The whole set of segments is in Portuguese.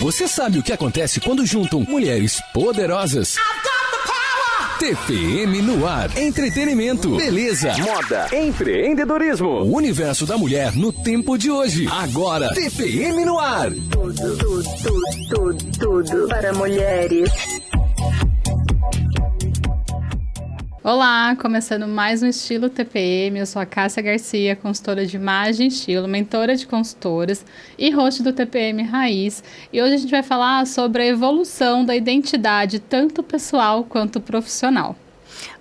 Você sabe o que acontece quando juntam mulheres poderosas? TPM no ar. Entretenimento, beleza, moda, empreendedorismo. O universo da mulher no tempo de hoje. Agora, TPM no ar. Tudo para mulheres. Olá, começando mais um Estilo TPM, eu sou a Cássia Garcia, consultora de imagem e estilo, mentora de consultoras e host do TPM Raiz. E hoje a gente vai falar sobre a evolução da identidade, tanto pessoal quanto profissional.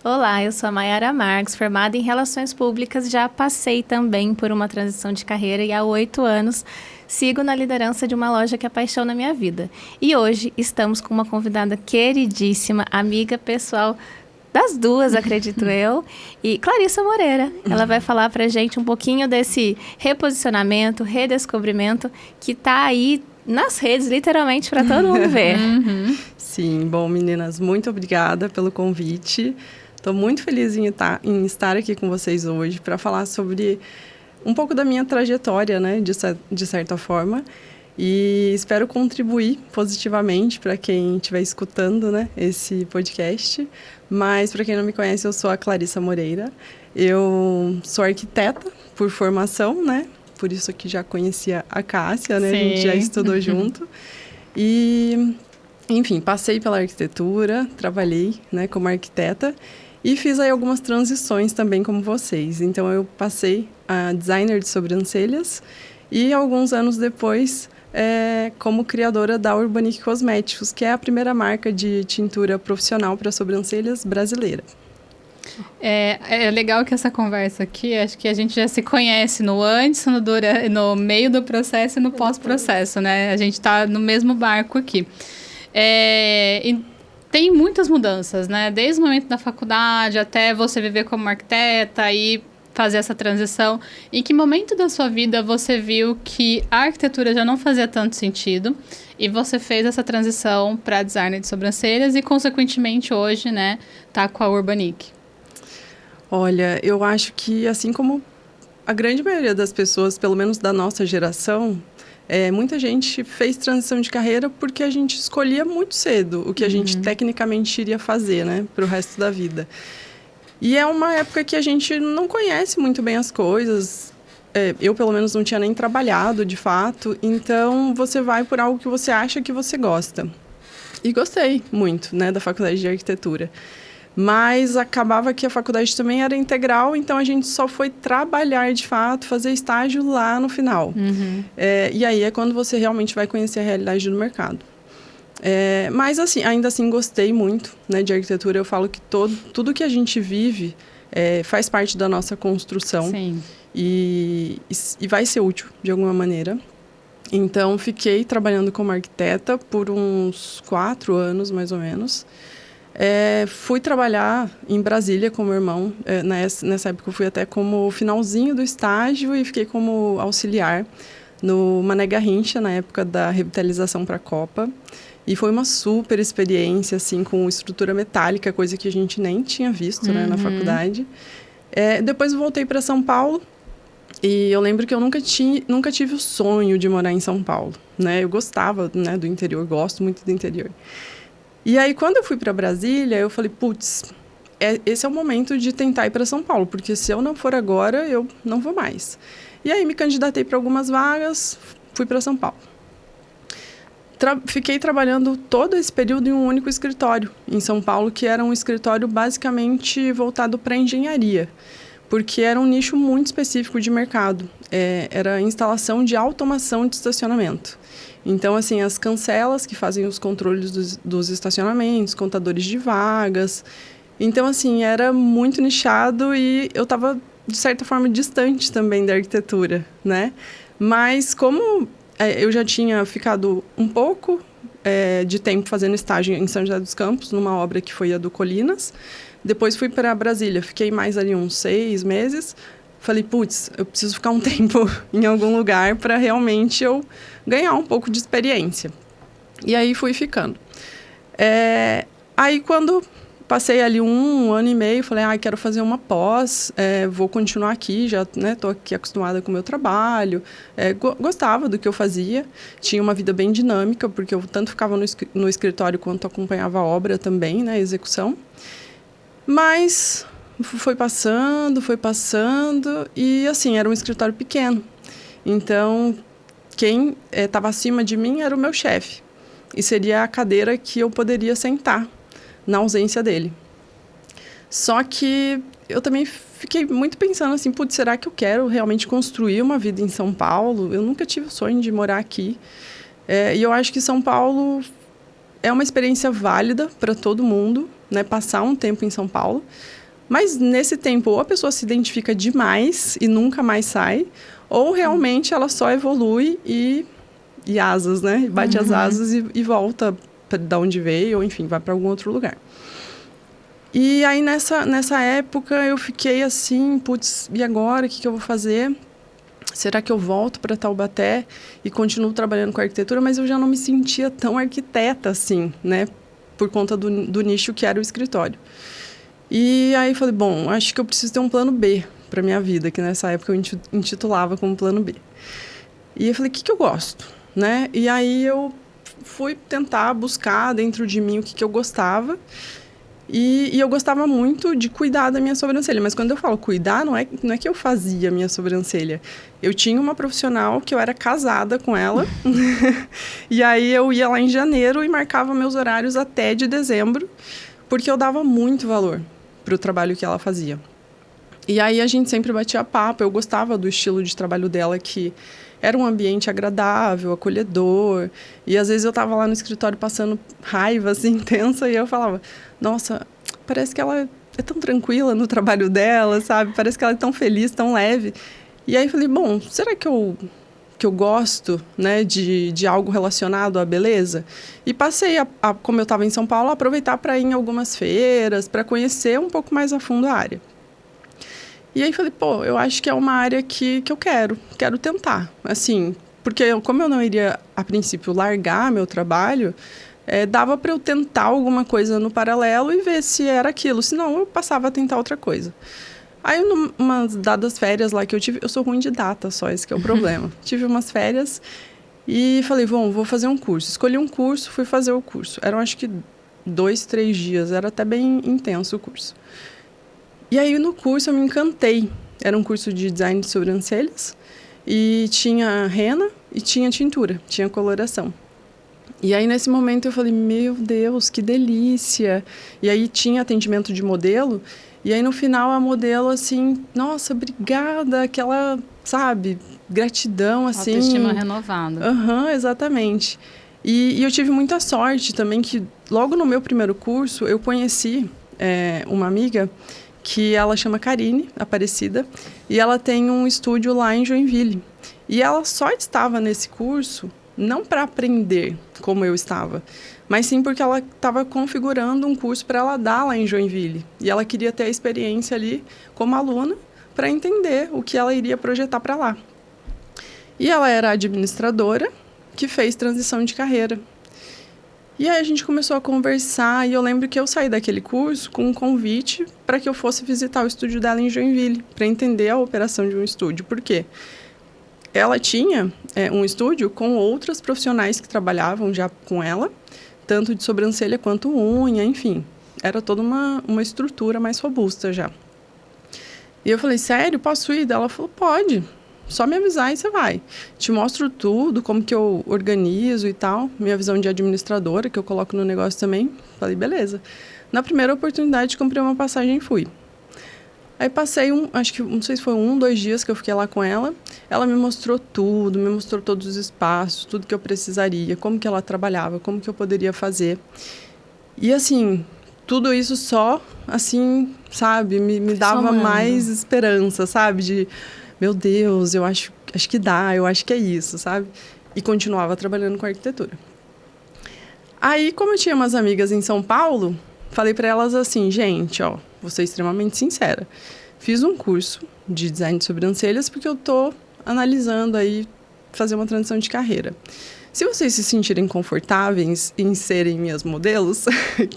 Olá, eu sou a Mayara Marques, formada em Relações Públicas, já passei também por uma transição de carreira e há 8 anos sigo na liderança de uma loja que é paixão na minha vida. E hoje estamos com uma convidada queridíssima, amiga pessoal das duas, acredito eu, e Clarissa Moreira. Ela vai falar pra gente um pouquinho desse reposicionamento, redescobrimento que tá aí nas redes, literalmente, para todo mundo ver. Sim, bom, meninas, muito obrigada pelo convite. Estou muito feliz em estar aqui com vocês hoje para falar sobre um pouco da minha trajetória, né, de certa forma. E espero contribuir positivamente para quem estiver escutando, né, esse podcast. Mas, para quem não me conhece, eu sou a Clarissa Moreira. Eu sou arquiteta por formação, né? Por isso que já conhecia a Cássia, né? Sim. A gente já estudou junto. E, enfim, passei pela arquitetura, trabalhei, né, como arquiteta e fiz aí algumas transições também como vocês. Então, eu passei a designer de sobrancelhas e, alguns anos depois, como criadora da Urbanic Cosméticos, que é a primeira marca de tintura profissional para sobrancelhas brasileira. É legal que essa conversa aqui, acho que a gente já se conhece no antes, no meio do processo e no pós-processo, né? A gente está no mesmo barco aqui. E tem muitas mudanças, né? Desde o momento da faculdade até você viver como arquiteta e fazer essa transição. Em que momento da sua vida você viu que a arquitetura já não fazia tanto sentido e você fez essa transição para design de sobrancelhas e, consequentemente, hoje, né, tá com a Urbanic? Olha, eu acho que, assim como a grande maioria das pessoas, pelo menos da nossa geração, muita gente fez transição de carreira porque a gente escolhia muito cedo o que a gente tecnicamente iria fazer, né, para o resto da vida. E é uma época que a gente não conhece muito bem as coisas. Eu, pelo menos, não tinha nem trabalhado, de fato. Então, você vai por algo que você acha que você gosta. E gostei muito, né, da faculdade de arquitetura. Mas acabava que a faculdade também era integral, então a gente só foi trabalhar, de fato, fazer estágio lá no final. E aí é quando você realmente vai conhecer a realidade do mercado. Mas, assim, ainda assim, gostei muito, né, de arquitetura. Eu falo que tudo que a gente vive faz parte da nossa construção. Sim. E vai ser útil, de alguma maneira. Então, fiquei trabalhando como arquiteta por uns 4 anos, mais ou menos. Fui trabalhar em Brasília com meu irmão. Nessa época, eu fui até como finalzinho do estágio e fiquei como auxiliar no Mané Garrincha, na época da revitalização para a Copa. E foi uma super experiência, assim, com estrutura metálica, coisa que a gente nem tinha visto, né, na faculdade. Depois eu voltei para São Paulo e eu lembro que eu nunca tive o sonho de morar em São Paulo, né? Eu gostava, né, do interior, gosto muito do interior. E aí, quando eu fui para Brasília, eu falei, putz, esse é o momento de tentar ir para São Paulo, porque se eu não for agora, eu não vou mais. E aí, me candidatei para algumas vagas, fui para São Paulo. Fiquei trabalhando todo esse período em um único escritório em São Paulo, que era um escritório basicamente voltado para engenharia, porque era um nicho muito específico de mercado. Era a instalação de automação de estacionamento. Então, assim, as cancelas que fazem os controles dos estacionamentos, contadores de vagas. Então, assim, era muito nichado e eu estava, de certa forma, distante também da arquitetura, né? Mas como eu já tinha ficado um pouco de tempo fazendo estágio em São José dos Campos, numa obra que foi a do Colinas. Depois fui para Brasília, fiquei mais ali uns 6 meses. Falei, putz, eu preciso ficar um tempo em algum lugar para realmente eu ganhar um pouco de experiência. E aí fui ficando. Aí quando Passei ali um ano e meio, falei, quero fazer uma pós, vou continuar aqui, já estou aqui acostumada com o meu trabalho, gostava do que eu fazia, tinha uma vida bem dinâmica, porque eu tanto ficava no escritório quanto acompanhava a obra também, né, a execução. Mas foi passando, e assim, era um escritório pequeno. Então, quem estava acima de mim era o meu chefe, e seria a cadeira que eu poderia sentar na ausência dele. Só que eu também fiquei muito pensando assim, putz, será que eu quero realmente construir uma vida em São Paulo? Eu nunca tive o sonho de morar aqui. E eu acho que São Paulo é uma experiência válida para todo mundo, né? Passar um tempo em São Paulo. Mas nesse tempo, ou a pessoa se identifica demais e nunca mais sai, ou realmente ela só evolui e asas, né? Bate as asas e volta da onde veio, ou enfim, vai para algum outro lugar. E aí, nessa época, eu fiquei assim, putz, e agora? O que eu vou fazer? Será que eu volto para Taubaté e continuo trabalhando com arquitetura? Mas eu já não me sentia tão arquiteta assim, né? Por conta do nicho que era o escritório. E aí, falei, bom, acho que eu preciso ter um plano B para minha vida, que nessa época eu intitulava como plano B. E eu falei, o que eu gosto, né? E aí, eu fui tentar buscar dentro de mim o que eu gostava. E eu gostava muito de cuidar da minha sobrancelha. Mas quando eu falo cuidar, não é que eu fazia a minha sobrancelha. Eu tinha uma profissional que eu era casada com ela. E aí eu ia lá em janeiro e marcava meus horários até de dezembro. Porque eu dava muito valor para o trabalho que ela fazia. E aí a gente sempre batia papo. Eu gostava do estilo de trabalho dela, que era um ambiente agradável, acolhedor. E às vezes eu estava lá no escritório passando raiva assim, intensa, e eu falava, nossa, parece que ela é tão tranquila no trabalho dela, sabe? Parece que ela é tão feliz, tão leve. E aí eu falei, bom, será que eu gosto, né, de algo relacionado à beleza? E passei, como eu estava em São Paulo, a aproveitar para ir em algumas feiras, para conhecer um pouco mais a fundo a área. E aí falei, eu acho que é uma área que eu quero tentar, assim, porque como eu não iria, a princípio, largar meu trabalho, dava para eu tentar alguma coisa no paralelo e ver se era aquilo, senão eu passava a tentar outra coisa. Aí, numas dadas férias lá que eu tive, eu sou ruim de data só, esse que é o problema. Tive umas férias e falei, vou fazer um curso. Escolhi um curso, fui fazer o curso. Eram, acho que 2, 3 dias, era até bem intenso o curso. E aí, no curso, eu me encantei. Era um curso de design de sobrancelhas e tinha rena e tinha tintura, tinha coloração. E aí, nesse momento, eu falei, meu Deus, que delícia! E aí, tinha atendimento de modelo. E aí, no final, a modelo, assim, nossa, obrigada, aquela, sabe, gratidão, assim. Autoestima renovada. Exatamente. E eu tive muita sorte também, que logo no meu primeiro curso, eu conheci uma amiga que ela chama Karine Aparecida, e ela tem um estúdio lá em Joinville. E ela só estava nesse curso, não para aprender como eu estava, mas sim porque ela estava configurando um curso para ela dar lá em Joinville. E ela queria ter a experiência ali como aluna para entender o que ela iria projetar para lá. E ela era administradora que fez transição de carreira. E aí a gente começou a conversar e eu lembro que eu saí daquele curso com um convite para que eu fosse visitar o estúdio dela em Joinville, para entender a operação de um estúdio. Por quê? Ela tinha um estúdio com outras profissionais que trabalhavam já com ela, tanto de sobrancelha quanto unha, enfim. Era toda uma estrutura mais robusta já. E eu falei, sério, posso ir? Ela falou, pode, só me avisar e você vai. Te mostro tudo, como que eu organizo e tal, minha visão de administradora, que eu coloco no negócio também. Falei, beleza. Na primeira oportunidade, comprei uma passagem e fui. Aí passei acho que, não sei se foi 1, 2 dias que eu fiquei lá com ela. Ela me mostrou tudo, me mostrou todos os espaços, tudo que eu precisaria, como que ela trabalhava, como que eu poderia fazer. E assim, tudo isso só, assim, sabe, me dava mais esperança, sabe? De, meu Deus, eu acho que dá, eu acho que é isso, sabe? E continuava trabalhando com arquitetura. Aí, como eu tinha umas amigas em São Paulo, falei para elas assim, gente, ó, vou ser extremamente sincera. Fiz um curso de design de sobrancelhas porque eu tô analisando aí fazer uma transição de carreira. se vocês se sentirem confortáveis em serem minhas modelos,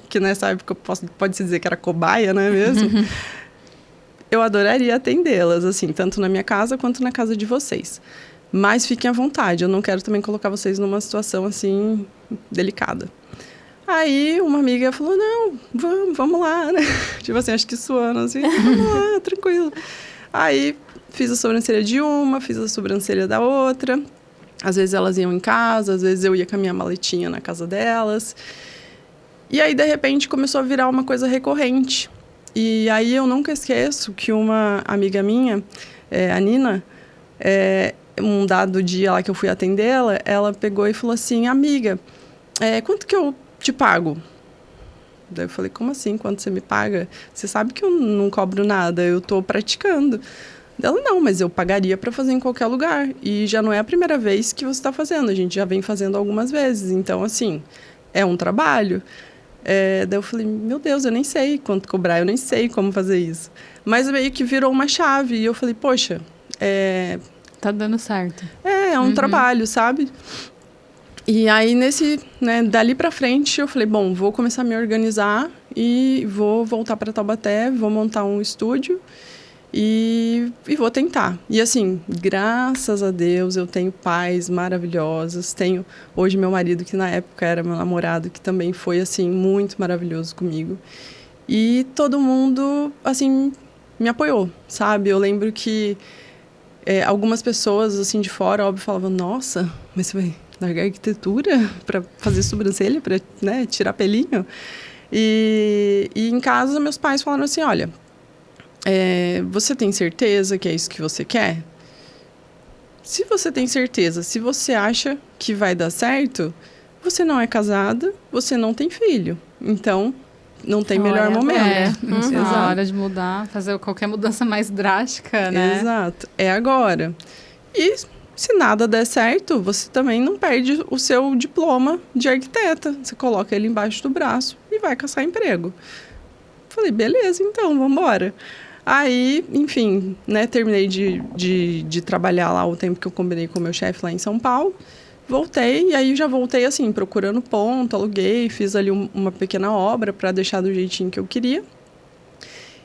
que nessa época pode-se dizer que era cobaia, não é mesmo? Eu adoraria atendê-las, assim, tanto na minha casa quanto na casa de vocês. Mas fiquem à vontade, eu não quero também colocar vocês numa situação, assim, delicada. Aí uma amiga falou, não, vamos lá, né? Tipo assim, acho que suando, assim, vamos lá, tranquilo. Aí fiz a sobrancelha de uma, fiz a sobrancelha da outra. Às vezes elas iam em casa, às vezes eu ia com a minha maletinha na casa delas. E aí, de repente, começou a virar uma coisa recorrente. E aí eu nunca esqueço que uma amiga minha, a Nina, um dado dia lá que eu fui atendê-la, ela pegou e falou assim, amiga, quanto que eu te pago? Daí eu falei, como assim, quanto você me paga? Você sabe que eu não cobro nada, eu tô praticando. Ela, não, mas eu pagaria para fazer em qualquer lugar. E já não é a primeira vez que você está fazendo, a gente já vem fazendo algumas vezes. Então, assim, é um trabalho. Daí eu falei, meu Deus, eu nem sei quanto cobrar, eu nem sei como fazer isso. Mas meio que virou uma chave. E eu falei, poxa... Tá dando certo. É um trabalho, sabe? E aí, dali pra frente, eu falei, bom, vou começar a me organizar e vou voltar para Taubaté, vou montar um estúdio e vou tentar. E assim, graças a Deus, eu tenho pais maravilhosos. Tenho hoje meu marido, que na época era meu namorado, que também foi, assim, muito maravilhoso comigo. E todo mundo, assim, me apoiou, sabe? Eu lembro que algumas pessoas, assim, de fora, óbvio, falavam, nossa, mas você vai largar arquitetura para fazer sobrancelha, para, né, tirar pelinho? E em casa, meus pais falaram assim, olha, você tem certeza que é isso que você quer? Se você tem certeza, se você acha que vai dar certo, você não é casada, você não tem filho. Então, não tem melhor momento. Na hora de mudar, fazer qualquer mudança mais drástica, né? Exato. É agora. E se nada der certo, você também não perde o seu diploma de arquiteta. Você coloca ele embaixo do braço e vai caçar emprego. Falei, beleza, então, vamos embora. Aí, enfim, né, terminei de trabalhar lá o tempo que eu combinei com o meu chefe lá em São Paulo. Voltei, e aí já voltei, assim, procurando ponto, aluguei, fiz ali uma pequena obra para deixar do jeitinho que eu queria.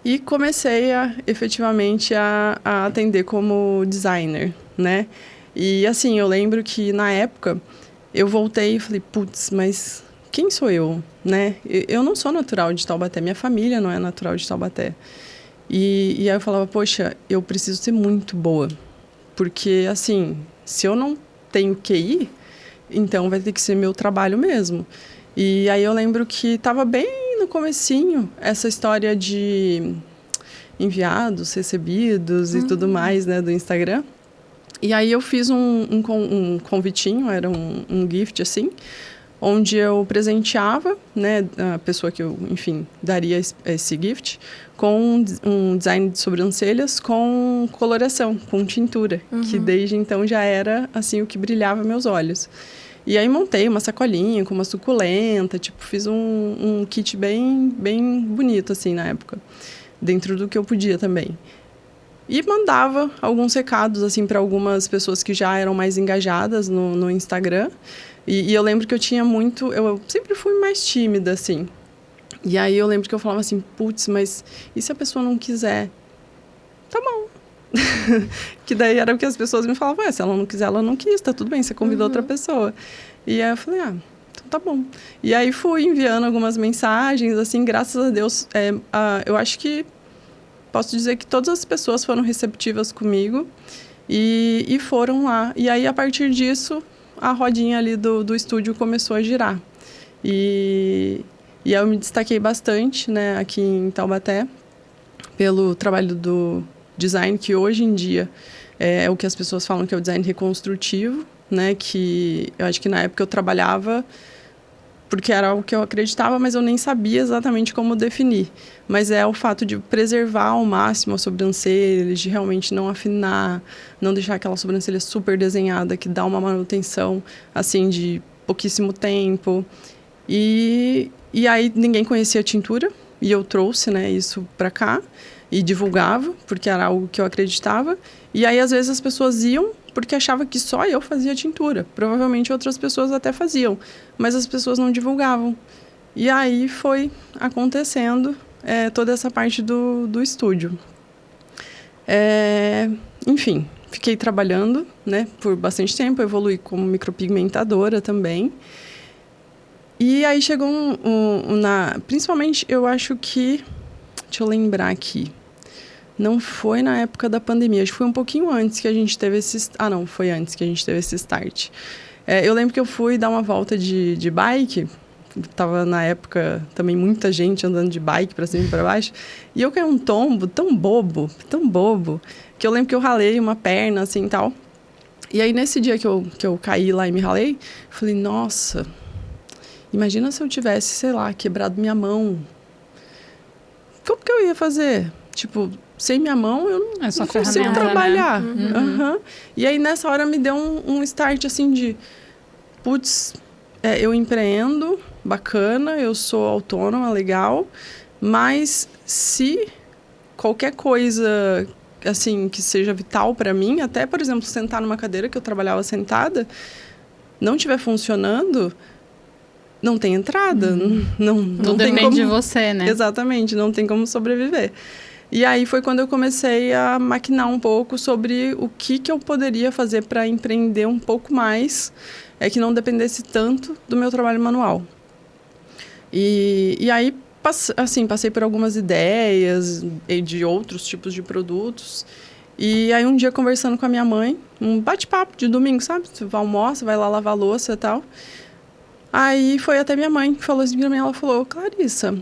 E comecei efetivamente a atender como designer, né? E, assim, eu lembro que, na época, eu voltei e falei, putz, mas quem sou eu, né? Eu não sou natural de Taubaté, minha família não é natural de Taubaté. E aí eu falava, poxa, eu preciso ser muito boa. Porque, assim, se eu não tenho QI, então vai ter que ser meu trabalho mesmo. E aí eu lembro que estava bem no comecinho essa história de enviados, recebidos e tudo mais, né, do Instagram. E aí eu fiz um convitinho, era um gift, assim, onde eu presenteava, né, a pessoa que eu, enfim, daria esse gift, com um design de sobrancelhas com coloração, com tintura, que desde então já era, assim, o que brilhava meus olhos. E aí montei uma sacolinha com uma suculenta, tipo, fiz um kit bem bonito, assim, na época, dentro do que eu podia também. E mandava alguns recados, assim, para algumas pessoas que já eram mais engajadas no Instagram. E eu lembro que eu tinha muito... Eu sempre fui mais tímida, assim. E aí eu lembro que eu falava assim, putz, mas e se a pessoa não quiser? Tá bom. Que daí era o que as pessoas me falavam, se ela não quiser, ela não quis, tá tudo bem, você convidou outra pessoa. E aí eu falei, então tá bom. E aí fui enviando algumas mensagens, assim, graças a Deus, eu acho que posso dizer que todas as pessoas foram receptivas comigo e foram lá. E aí, a partir disso, a rodinha ali do estúdio começou a girar. E aí eu me destaquei bastante, né, aqui em Taubaté, pelo trabalho do design, que hoje em dia é o que as pessoas falam que é o design reconstrutivo, né, que eu acho que na época eu trabalhava porque era algo que eu acreditava, mas eu nem sabia exatamente como definir. Mas é o fato de preservar ao máximo a sobrancelha, de realmente não afinar, não deixar aquela sobrancelha super desenhada, que dá uma manutenção, assim, de pouquíssimo tempo. E aí ninguém conhecia a tintura, e eu trouxe, né, isso para cá, e divulgava, porque era algo que eu acreditava. E aí, às vezes, as pessoas iam porque achava que só eu fazia tintura. Provavelmente outras pessoas até faziam, mas as pessoas não divulgavam. E aí foi acontecendo toda essa parte do estúdio. Enfim, fiquei trabalhando, né, por bastante tempo, evolui como micropigmentadora também. E aí chegou principalmente, eu acho que... Deixa eu lembrar aqui. Não foi na época da pandemia, acho que foi um pouquinho antes que a gente teve esse... não, foi antes que a gente teve esse start. Eu lembro que eu fui dar uma volta de bike, tava na época também muita gente andando de bike para cima e para baixo, e eu caí um tombo tão bobo, que eu lembro que eu ralei uma perna, assim, e tal. E aí, nesse dia que eu caí lá e me ralei, eu falei, nossa, imagina se eu tivesse, sei lá, quebrado minha mão. Como que eu ia fazer? Tipo, sem minha mão, eu não consigo trabalhar. Né? Uhum. E aí, nessa hora, me deu um start, assim, de... Putz, eu empreendo, bacana, eu sou autônoma, legal. Mas se qualquer coisa, assim, que seja vital para mim, até, por exemplo, sentar numa cadeira que eu trabalhava sentada, não estiver funcionando... Não tem entrada, não tem depende como... de você, né? Exatamente, não tem como sobreviver. E aí foi quando eu comecei a maquinar um pouco sobre o que eu poderia fazer para empreender um pouco mais, que não dependesse tanto do meu trabalho manual. E aí, passei por algumas ideias de outros tipos de produtos. E aí um dia, conversando com a minha mãe, um bate-papo de domingo, sabe? Você almoça, vai lá lavar a louça e tal... Aí foi até minha mãe que falou assim pra mim, ela falou, Clarissa,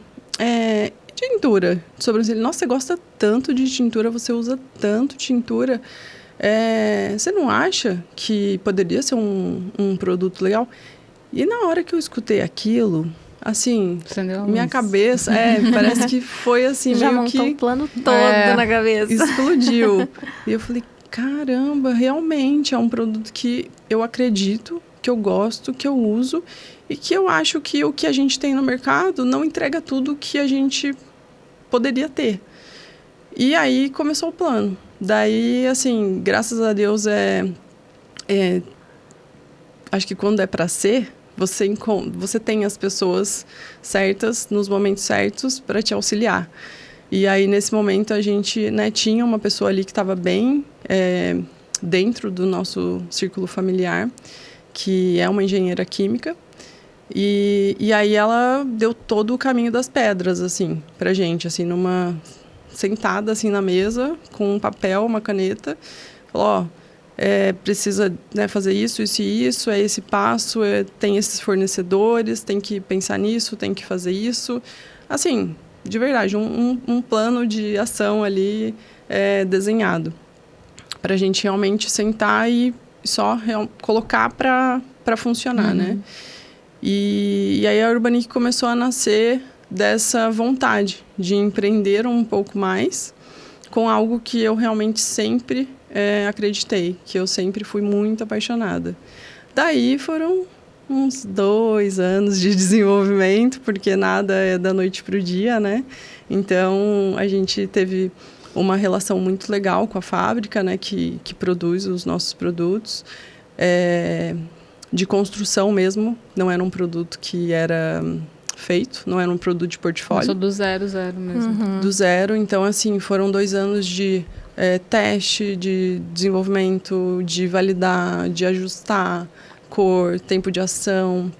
tintura de sobrancelha, nossa, você gosta tanto de tintura, você usa tanto tintura, você não acha que poderia ser um produto legal? E na hora que eu escutei aquilo, assim, minha cabeça, parece que foi assim, já meio montou que... o plano todo na cabeça. Explodiu. E eu falei, caramba, realmente é um produto que eu acredito, que eu gosto, que eu uso e que eu acho que o que a gente tem no mercado não entrega tudo que a gente poderia ter. E aí começou o plano. Daí, assim, graças a Deus, acho que quando é para ser, você tem as pessoas certas, nos momentos certos, para te auxiliar. E aí, nesse momento, a gente, né, tinha uma pessoa ali que estava bem dentro do nosso círculo familiar, que é uma engenheira química, e aí ela deu todo o caminho das pedras, assim, pra gente, assim, sentada, assim, na mesa, com um papel, uma caneta, falou, precisa, né, fazer isso e isso, é esse passo, tem esses fornecedores, tem que pensar nisso, tem que fazer isso, assim, de verdade, um plano de ação ali desenhado, pra gente realmente sentar e só colocar para funcionar, né? E aí a Urbanic começou a nascer dessa vontade de empreender um pouco mais com algo que eu realmente sempre acreditei, que eu sempre fui muito apaixonada. Daí foram uns 2 anos de desenvolvimento, porque nada é da noite para o dia, né? Então, a gente teve uma relação muito legal com a fábrica, né, que produz os nossos produtos, de construção mesmo, não era um produto que era feito, não era um produto de portfólio. Só do zero mesmo. Do zero, então, assim, foram 2 anos de teste, de desenvolvimento, de validar, de ajustar cor, tempo de ação,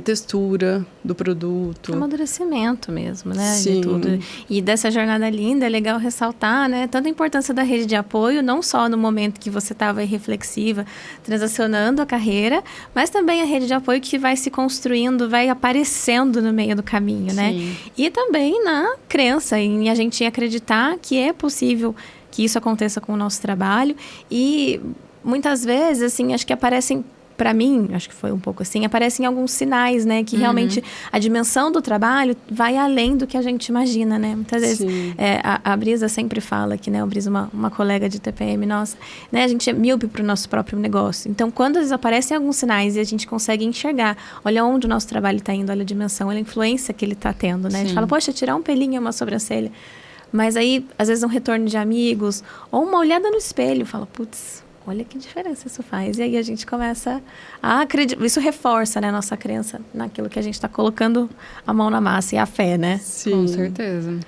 textura do produto. Amadurecimento mesmo, né? Sim. De tudo. E dessa jornada linda, é legal ressaltar, né? Tanto a importância da rede de apoio, não só no momento que você estava reflexiva, transacionando a carreira, mas também a rede de apoio que vai se construindo, vai aparecendo no meio do caminho, né? E também na crença, em a gente acreditar que é possível que isso aconteça com o nosso trabalho. E muitas vezes, assim, acho que aparecem... Para mim, acho que foi um pouco assim, aparecem alguns sinais, né? Que realmente a dimensão do trabalho vai além do que a gente imagina, né? Muitas vezes, a Brisa sempre fala que, né? A Brisa, uma colega de TPM nossa, né? A gente é míope para o nosso próprio negócio. Então, quando eles aparecem alguns sinais e a gente consegue enxergar, olha onde o nosso trabalho está indo, olha a dimensão, olha a influência que ele está tendo, né? A gente fala, poxa, tirar um pelinho é uma sobrancelha. Mas aí, às vezes, um retorno de amigos ou uma olhada no espelho, fala, putz... olha que diferença isso faz. E aí a gente começa a acreditar. Isso reforça, né, a nossa crença naquilo que a gente está colocando a mão na massa e a fé, né? Sim. Com certeza.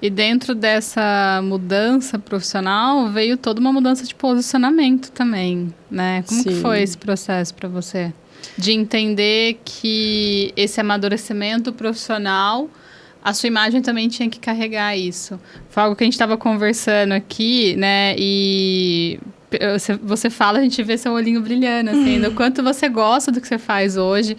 E dentro dessa mudança profissional, veio toda uma mudança de posicionamento também, né? Como que foi esse processo para você? De entender que esse amadurecimento profissional, a sua imagem também tinha que carregar isso. Foi algo que a gente estava conversando aqui, né? E você fala, a gente vê seu olhinho brilhando, assim, do quanto você gosta do que você faz hoje.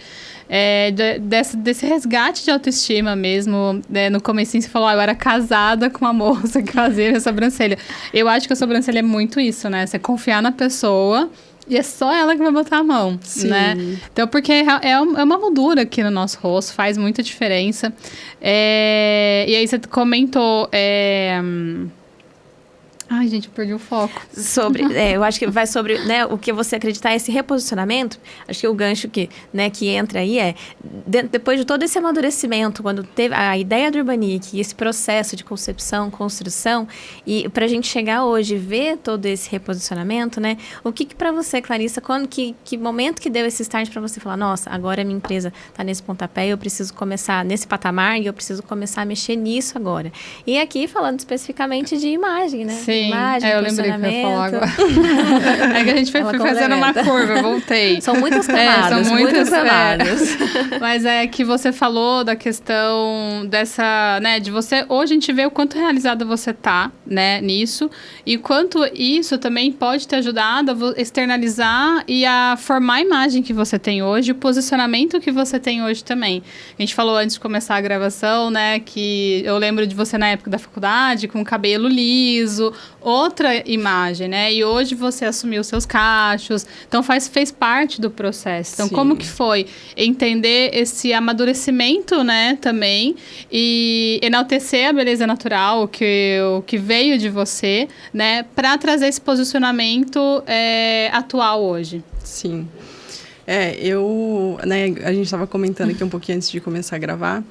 Desse resgate de autoestima mesmo, né? No comecinho você falou, eu era casada com uma moça que fazia minha sobrancelha. Eu acho que a sobrancelha é muito isso, né? Você confiar na pessoa e é só ela que vai botar a mão, né? Então, porque é uma moldura aqui no nosso rosto, faz muita diferença. E aí você comentou... Ai, gente, eu perdi o foco. Eu acho que vai sobre, né, o que você acreditar, esse reposicionamento. Acho que o gancho que entra aí depois de todo esse amadurecimento, quando teve a ideia do Urbanic, esse processo de concepção, construção, e para a gente chegar hoje e ver todo esse reposicionamento, né? O que para você, Clarissa, que momento que deu esse start para você falar, nossa, agora a minha empresa está nesse pontapé, eu preciso começar nesse patamar e eu preciso começar a mexer nisso agora. E aqui falando especificamente de imagem, né? Sim. Imagem, eu lembrei que eu ia falar agora. É que a gente foi fazendo uma curva, voltei. São muitas camadas, são muitas camadas. Mas é que você falou da questão dessa, né, de você... Hoje a gente vê o quanto realizada você tá, né, nisso. E quanto isso também pode te ajudar a externalizar e a formar a imagem que você tem hoje, o posicionamento que você tem hoje também. A gente falou antes de começar a gravação, né, que eu lembro de você na época da faculdade, com o cabelo liso, outra imagem, né? E hoje você assumiu seus cachos, então fez parte do processo. Então, como que foi entender esse amadurecimento, né, também, e enaltecer a beleza natural, o que veio de você, né, para trazer esse posicionamento atual hoje? Sim. A gente estava comentando aqui um pouquinho antes de começar a gravar,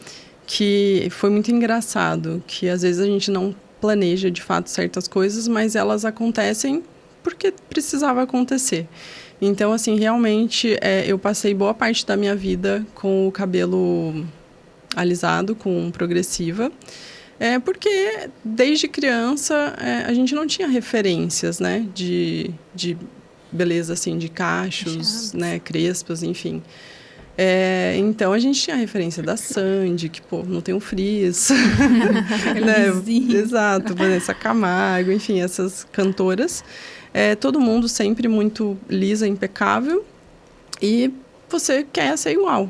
que foi muito engraçado, que às vezes a gente não planeja de fato certas coisas, mas elas acontecem porque precisava acontecer. Então, assim, realmente eu passei boa parte da minha vida com o cabelo alisado, com progressiva, porque desde criança a gente não tinha referências, né, de beleza, assim, de cachos, né, crespas, enfim. Então, a gente tinha a referência da Sandy, que, pô, não tem um frizz. Né? Exato, Vanessa Camargo, enfim, essas cantoras. Todo mundo sempre muito lisa, impecável. E você quer ser igual.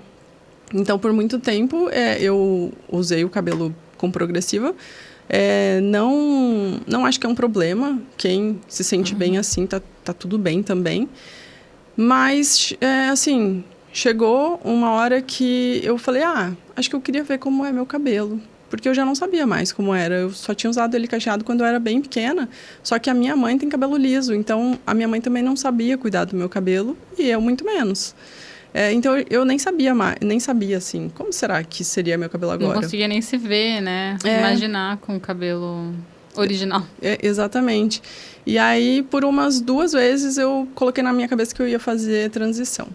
Então, por muito tempo, eu usei o cabelo com progressiva. Não acho que é um problema. Quem se sente bem assim, tá tudo bem também. Mas, assim... Chegou uma hora que eu falei, acho que eu queria ver como é meu cabelo. Porque eu já não sabia mais como era. Eu só tinha usado ele cacheado quando eu era bem pequena. Só que a minha mãe tem cabelo liso. Então, a minha mãe também não sabia cuidar do meu cabelo. E eu muito menos. Então, eu nem sabia, assim, como será que seria meu cabelo agora? Não conseguia nem se ver, né? Imaginar com o cabelo original. Exatamente. E aí, por umas 2 vezes, eu coloquei na minha cabeça que eu ia fazer transição.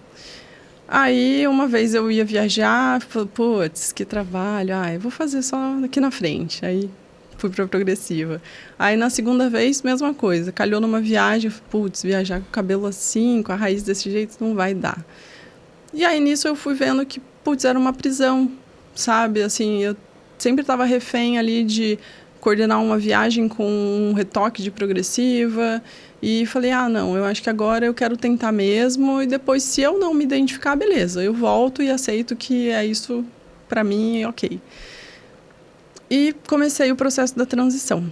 Aí, uma vez eu ia viajar, falei, putz, que trabalho, eu vou fazer só aqui na frente. Aí, fui pra progressiva. Aí, na segunda vez, mesma coisa. Calhou numa viagem, putz, viajar com o cabelo assim, com a raiz desse jeito, não vai dar. E aí, nisso, eu fui vendo que, putz, era uma prisão, sabe? Assim, eu sempre estava refém ali de coordenar uma viagem com um retoque de progressiva. E falei, não, eu acho que agora eu quero tentar mesmo. E depois, se eu não me identificar, beleza. Eu volto e aceito que é isso pra mim, ok. E comecei o processo da transição.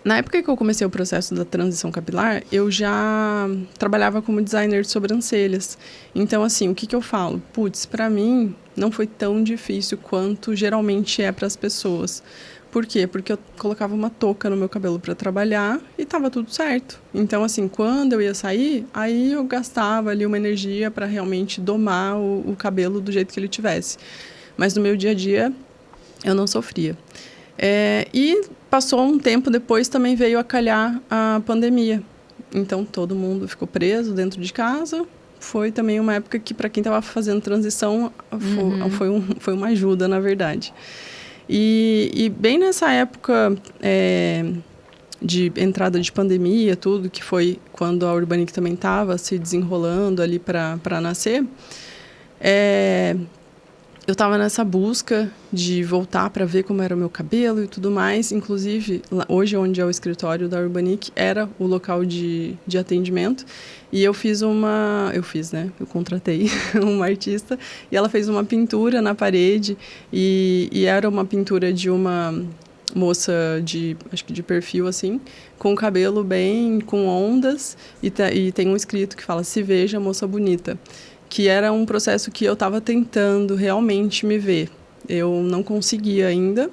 Na época que eu comecei o processo da transição capilar, eu já trabalhava como designer de sobrancelhas. Então, assim, o que eu falo? Putz, pra mim, não foi tão difícil quanto geralmente é para as pessoas. Por quê? Porque eu colocava uma touca no meu cabelo para trabalhar e estava tudo certo. Então, assim, quando eu ia sair, aí eu gastava ali uma energia para realmente domar o cabelo do jeito que ele tivesse. Mas no meu dia a dia, eu não sofria. E passou um tempo depois, também veio a calhar a pandemia. então todo mundo ficou preso dentro de casa. Foi também uma época que, para quem estava fazendo transição, foi uma ajuda, na verdade. E bem nessa época de entrada de pandemia, tudo, que foi quando a Urbanic também estava se desenrolando ali para nascer, eu estava nessa busca de voltar para ver como era o meu cabelo e tudo mais. Inclusive, hoje, onde é o escritório da Urbanic, era o local de atendimento. E eu contratei uma artista e ela fez uma pintura na parede. E era uma pintura de uma moça acho que de perfil, assim, com o cabelo bem com ondas. E tem um escrito que fala, se veja, moça bonita. Que era um processo que eu estava tentando realmente me ver. Eu não conseguia ainda,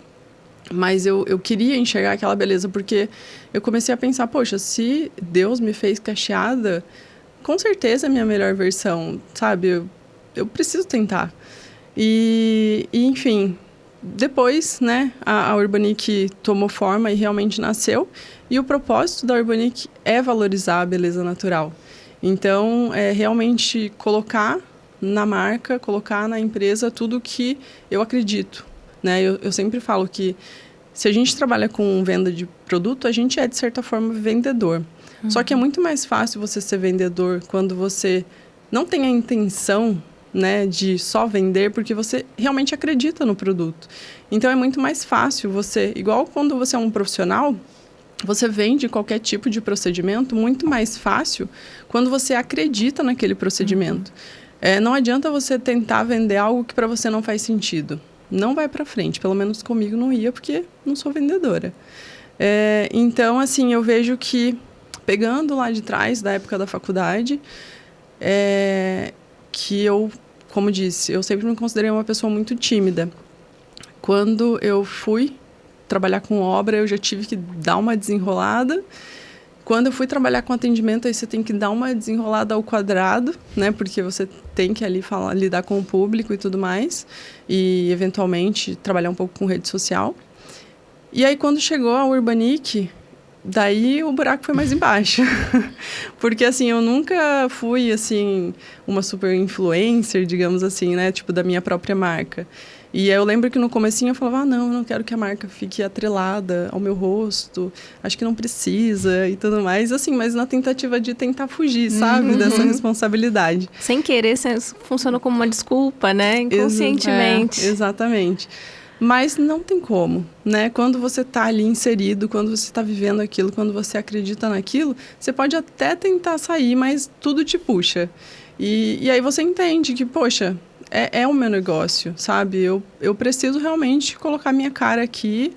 mas eu queria enxergar aquela beleza, porque eu comecei a pensar, poxa, se Deus me fez cacheada, com certeza é a minha melhor versão, sabe? Eu preciso tentar. E enfim, depois, né, a Urbanic tomou forma e realmente nasceu, e o propósito da Urbanic é valorizar a beleza natural. Então, é realmente colocar na marca, colocar na empresa tudo que eu acredito, né? Eu sempre falo que se a gente trabalha com venda de produto, a gente é, de certa forma, vendedor. Só que é muito mais fácil você ser vendedor quando você não tem a intenção, né, de só vender, porque você realmente acredita no produto. Então, é muito mais fácil você... Igual quando você é um profissional... Você vende qualquer tipo de procedimento muito mais fácil quando você acredita naquele procedimento. Não adianta você tentar vender algo que para você não faz sentido. Não vai para frente. Pelo menos comigo não ia, porque não sou vendedora. Então, assim, eu vejo que, pegando lá de trás, da época da faculdade, que eu, como disse, eu sempre me considerei uma pessoa muito tímida. Quando eu fui trabalhar com obra, eu já tive que dar uma desenrolada. Quando eu fui trabalhar com atendimento, aí você tem que dar uma desenrolada ao quadrado, né? Porque você tem que ali lidar com o público e tudo mais. E, eventualmente, trabalhar um pouco com rede social. E aí, quando chegou a Urbanic, daí o buraco foi mais embaixo. Porque, assim, eu nunca fui, assim, uma super influencer, digamos assim, né? Tipo, da minha própria marca. E eu lembro que no comecinho eu falava, não, eu não quero que a marca fique atrelada ao meu rosto, acho que não precisa e tudo mais, assim, mas na tentativa de tentar fugir, sabe, dessa responsabilidade. Sem querer, funcionou como uma desculpa, né, inconscientemente. Exatamente. Mas não tem como, né? Quando você está ali inserido, quando você está vivendo aquilo, quando você acredita naquilo, você pode até tentar sair, mas tudo te puxa. E aí você entende que, poxa... É o meu negócio, sabe? Eu preciso realmente colocar minha cara aqui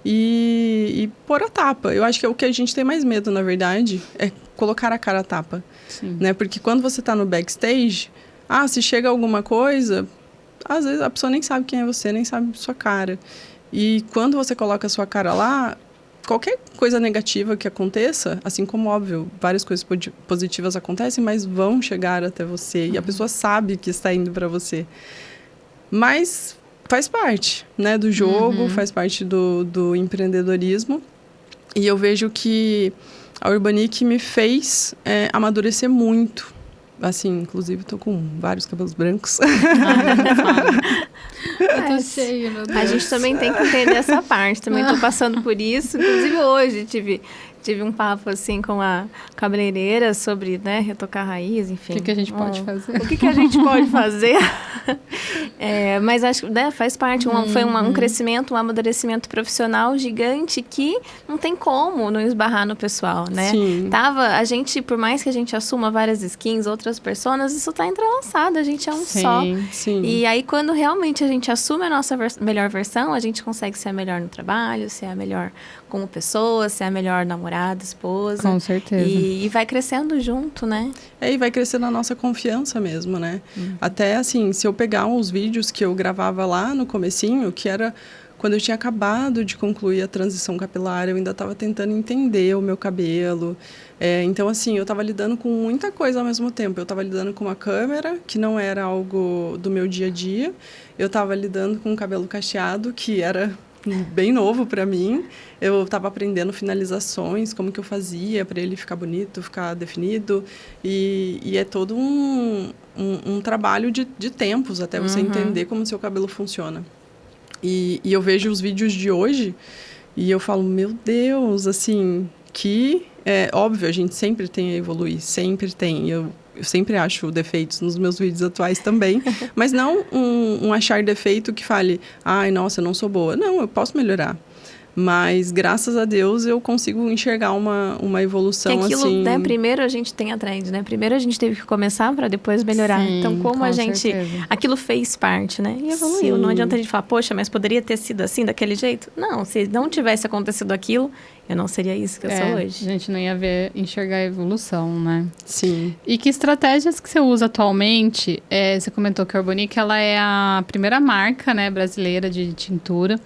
e pôr a tapa. Eu acho que é o que a gente tem mais medo, na verdade, é colocar a cara a tapa. Sim. Né? Porque quando você está no backstage, se chega alguma coisa, às vezes a pessoa nem sabe quem é você, nem sabe sua cara. E quando você coloca a sua cara lá, qualquer coisa negativa que aconteça, assim como, óbvio, várias coisas positivas acontecem, mas vão chegar até você. E a pessoa sabe que está indo para você. Mas faz parte, né, do jogo, faz parte do empreendedorismo. E eu vejo que a Urbanic me fez amadurecer muito. Assim, inclusive, estou com vários cabelos brancos. Eu tô cheia, meu Deus. A gente também tem que entender essa parte. Também estou passando por isso. Inclusive, hoje tive um papo, assim, com a cabeleireira sobre, né, retocar a raiz, enfim. O que a gente pode fazer? O que a gente pode fazer? Mas acho que, né, faz parte. Foi um crescimento, um amadurecimento profissional gigante que não tem como não esbarrar no pessoal, né? Sim. A gente, por mais que a gente assuma várias skins, outras personas, isso tá entrelaçado, a gente é um só. Sim. E aí, quando realmente a gente assume a nossa melhor versão, a gente consegue ser a melhor no trabalho, ser a melhor como pessoa, ser a melhor namorada, esposa. Com certeza. E vai crescendo junto, né? E vai crescendo a nossa confiança mesmo, né? Até, assim, se eu pegar os vídeos que eu gravava lá no comecinho, que era quando eu tinha acabado de concluir a transição capilar, eu ainda estava tentando entender o meu cabelo. Então, assim, eu estava lidando com muita coisa ao mesmo tempo. Eu estava lidando com uma câmera, que não era algo do meu dia a dia. Eu estava lidando com um cabelo cacheado, que era bem novo para mim. Eu estava aprendendo finalizações, como que eu fazia para ele ficar bonito, ficar definido. E é todo um trabalho de tempos até você entender como o seu cabelo funciona. E eu vejo os vídeos de hoje e eu falo, meu Deus, assim, que... É óbvio, a gente sempre tem a evoluir, sempre tem. Eu sempre acho defeitos nos meus vídeos atuais também, mas não um achar defeito que fale, ai, nossa, eu não sou boa. Não, eu posso melhorar. Mas, graças a Deus, eu consigo enxergar uma evolução, que aquilo, assim... né, primeiro a gente tem a trend, né? Primeiro a gente teve que começar para depois melhorar. Sim, então, como a gente... certeza. Aquilo fez parte, né? E evoluiu. Sim. Não adianta a gente falar, poxa, mas poderia ter sido assim, daquele jeito? Não, se não tivesse acontecido aquilo, eu não seria isso que eu sou hoje. A gente não ia enxergar a evolução, né? Sim. E que estratégias que você usa atualmente? Você comentou que a Urbanic, ela é a primeira marca, né, brasileira de tintura.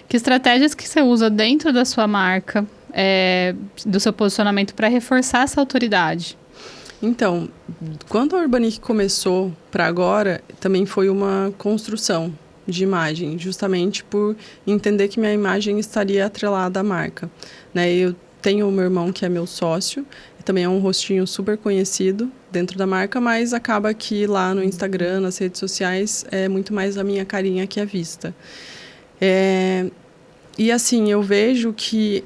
Que estratégias que você usa dentro da sua marca, do seu posicionamento, para reforçar essa autoridade? Então, quando a Urbanic começou para agora, também foi uma construção de imagem, justamente por entender que minha imagem estaria atrelada à marca, né? Eu tenho o meu irmão, que é meu sócio, também é um rostinho super conhecido dentro da marca, mas acaba que lá no Instagram, nas redes sociais, é muito mais a minha carinha que é vista. E assim, eu vejo que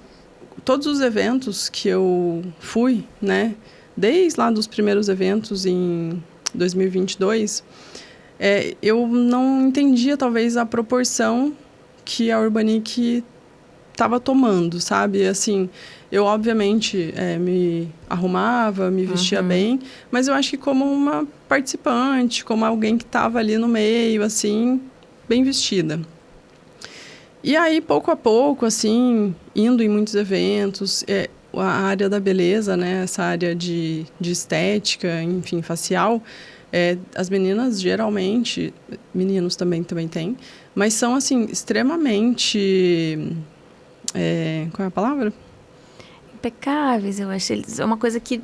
todos os eventos que eu fui, né, desde lá dos primeiros eventos em 2022, eu não entendia talvez a proporção que a Urbanic estava tomando, sabe? Assim, eu obviamente me arrumava, me vestia bem, mas eu acho que como uma participante, como alguém que estava ali no meio, assim, bem vestida. E aí, pouco a pouco, assim, indo em muitos eventos, a área da beleza, né, essa área de estética, enfim, facial, as meninas geralmente, meninos também tem, mas são, assim, extremamente... qual é a palavra? Impecáveis, eu acho. É uma coisa que...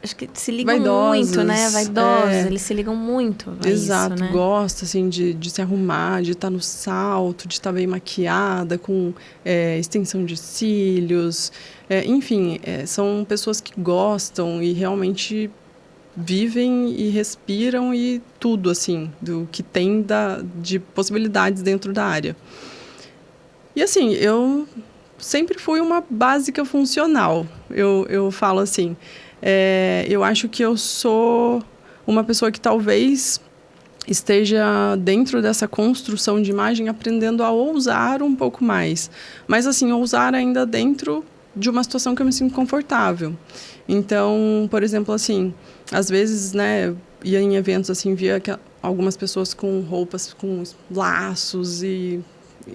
Acho que se ligam Vaidosos, muito, né? Vaidosos, eles se ligam muito a Exato, isso, né? gosta, assim, de se arrumar, de estar no salto, de estar bem maquiada, com extensão de cílios. Enfim, são pessoas que gostam e realmente vivem e respiram e tudo, assim, do que tem de possibilidades dentro da área. E, assim, eu sempre fui uma básica funcional. Eu falo assim... eu acho que eu sou uma pessoa que talvez esteja dentro dessa construção de imagem aprendendo a ousar um pouco mais. Mas, assim, ousar ainda dentro de uma situação que eu me sinto confortável. Então, por exemplo, assim, às vezes, né, ia em eventos, assim, via algumas pessoas com roupas com laços e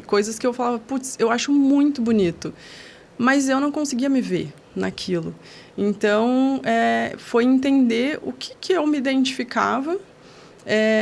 coisas que eu falava, putz, eu acho muito bonito. Mas eu não conseguia me ver naquilo. Então, foi entender o que eu me identificava,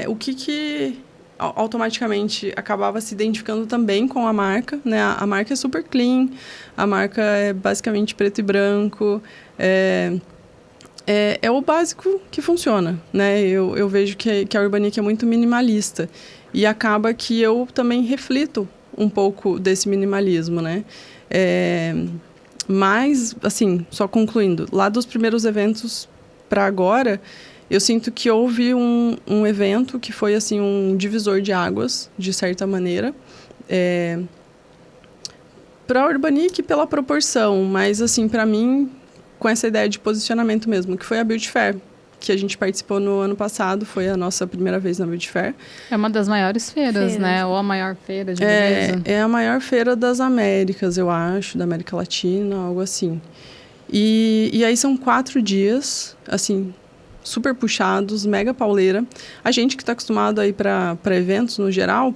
o que automaticamente acabava se identificando também com a marca, né? A marca é super clean, a marca é basicamente preto e branco, é o básico que funciona, né? Eu vejo que a Urbanic é muito minimalista e acaba que eu também reflito um pouco desse minimalismo, né? Mas, assim, só concluindo, lá dos primeiros eventos para agora, eu sinto que houve um evento que foi, assim, um divisor de águas, de certa maneira, para a Urbanic pela proporção, mas, assim, para mim, com essa ideia de posicionamento mesmo, que foi a Beauty Fair, que a gente participou no ano passado, foi a nossa primeira vez na Beauty Fair. É uma das maiores feiras, né? Ou a maior feira de beleza. É a maior feira das Américas, eu acho, da América Latina, algo assim. E aí são 4 dias, assim, super puxados, mega pauleira. A gente que está acostumado a ir para eventos no geral,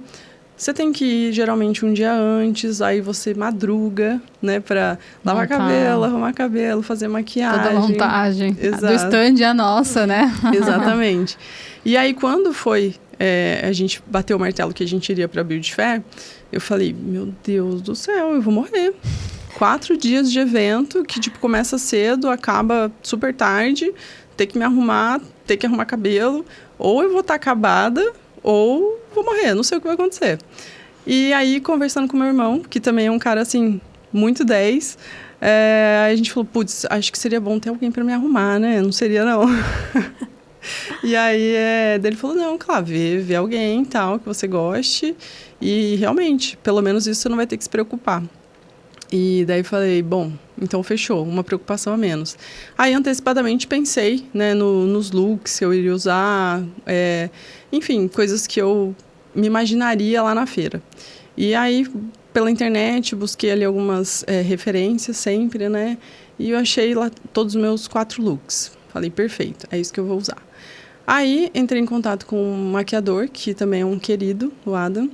você tem que ir geralmente um dia antes, aí você madruga, né, para lavar cabelo, arrumar cabelo, fazer maquiagem. Toda a montagem. Exato. Do stand a nossa, né? Exatamente. E aí, quando foi, a gente bateu o martelo que a gente iria para a Beauty Fair, eu falei, meu Deus do céu, eu vou morrer. 4 dias de evento que, tipo, começa cedo, acaba super tarde, ter que me arrumar, ter que arrumar cabelo, ou eu vou estar acabada, ou vou morrer, não sei o que vai acontecer. E aí, conversando com meu irmão, que também é um cara, assim, muito 10, a gente falou, putz, acho que seria bom ter alguém para me arrumar, né? Não seria, não. E aí, daí ele falou, não, claro, vê alguém, tal, que você goste. E, realmente, pelo menos isso você não vai ter que se preocupar. E daí falei, bom, então fechou, uma preocupação a menos. Aí, antecipadamente, pensei, né, nos looks que eu iria usar, enfim, coisas que eu me imaginaria lá na feira. E aí, pela internet, busquei ali algumas referências sempre, né? E eu achei lá todos os meus 4 looks. Falei, perfeito, é isso que eu vou usar. Aí, entrei em contato com um maquiador, que também é um querido, o Adam.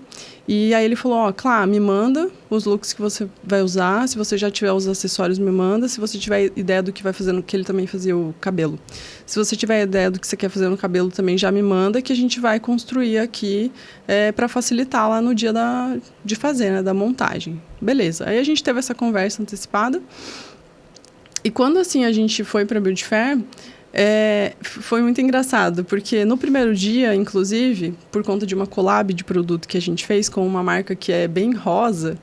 E aí ele falou, Clá, me manda os looks que você vai usar. Se você já tiver os acessórios, me manda. Se você tiver ideia do que vai fazer, que ele também fazia o cabelo. Se você tiver ideia do que você quer fazer no cabelo, também já me manda, que a gente vai construir aqui para facilitar lá no dia de fazer, né, da montagem. Beleza. Aí a gente teve essa conversa antecipada. E quando, assim, a gente foi para a Beauty Fair, foi muito engraçado, porque no primeiro dia, inclusive, por conta de uma collab de produto que a gente fez com uma marca que é bem rosa,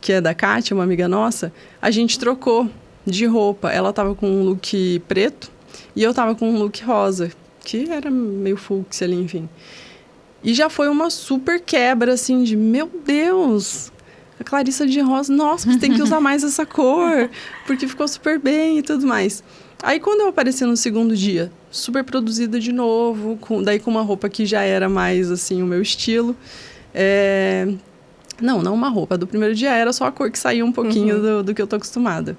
que é da Kátia, uma amiga nossa, a gente trocou de roupa. Ela tava com um look preto e eu tava com um look rosa, que era meio fúcsia ali, enfim. E já foi uma super quebra, assim, de, meu Deus, a Clarissa de rosa, nossa, você tem que usar mais essa cor, porque ficou super bem e tudo mais. Aí, quando eu apareci no segundo dia, super produzida de novo, daí com uma roupa que já era mais, assim, o meu estilo. Não uma roupa. Do primeiro dia era só a cor que saía um pouquinho do que eu tô acostumada.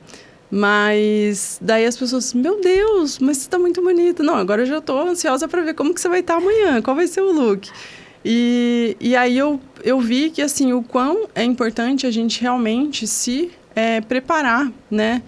Mas daí as pessoas, meu Deus, mas você tá muito bonita. Não, agora eu já tô ansiosa para ver como que você vai estar amanhã, qual vai ser o look. E aí eu vi que, assim, o quão é importante a gente realmente se preparar, né,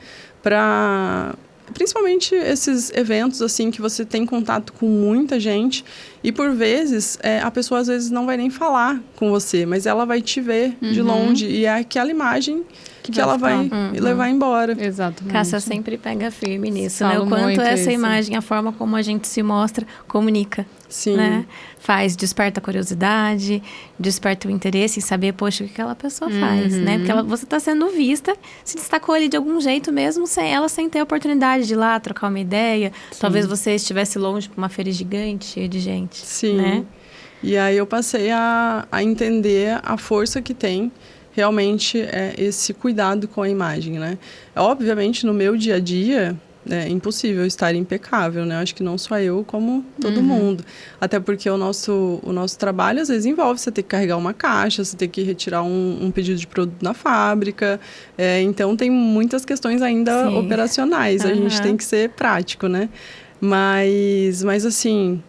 principalmente esses eventos, assim, que você tem contato com muita gente e, por vezes, a pessoa, às vezes, não vai nem falar com você, mas ela vai te ver de longe e é aquela imagem que ela vai levar embora. Exatamente. Cássia sempre pega firme nisso, Falo né? O quanto essa isso. imagem, a forma como a gente se mostra, comunica. Sim. Né? Desperta a curiosidade, desperta o interesse em saber, poxa, o que aquela pessoa faz, né? Porque você está sendo vista, se destacou ali de algum jeito mesmo, sem ter a oportunidade de ir lá trocar uma ideia. Sim. Talvez você estivesse longe para uma feira gigante, cheia de gente. Sim. Né? E aí eu passei a entender a força que tem realmente esse cuidado com a imagem, né? Obviamente, no meu dia a dia, é impossível estar impecável, né? Acho que não só eu, como todo mundo. Até porque o nosso trabalho, às vezes, envolve você ter que carregar uma caixa, você ter que retirar um pedido de produto na fábrica. Então, tem muitas questões ainda operacionais. A gente tem que ser prático, né? Mas assim,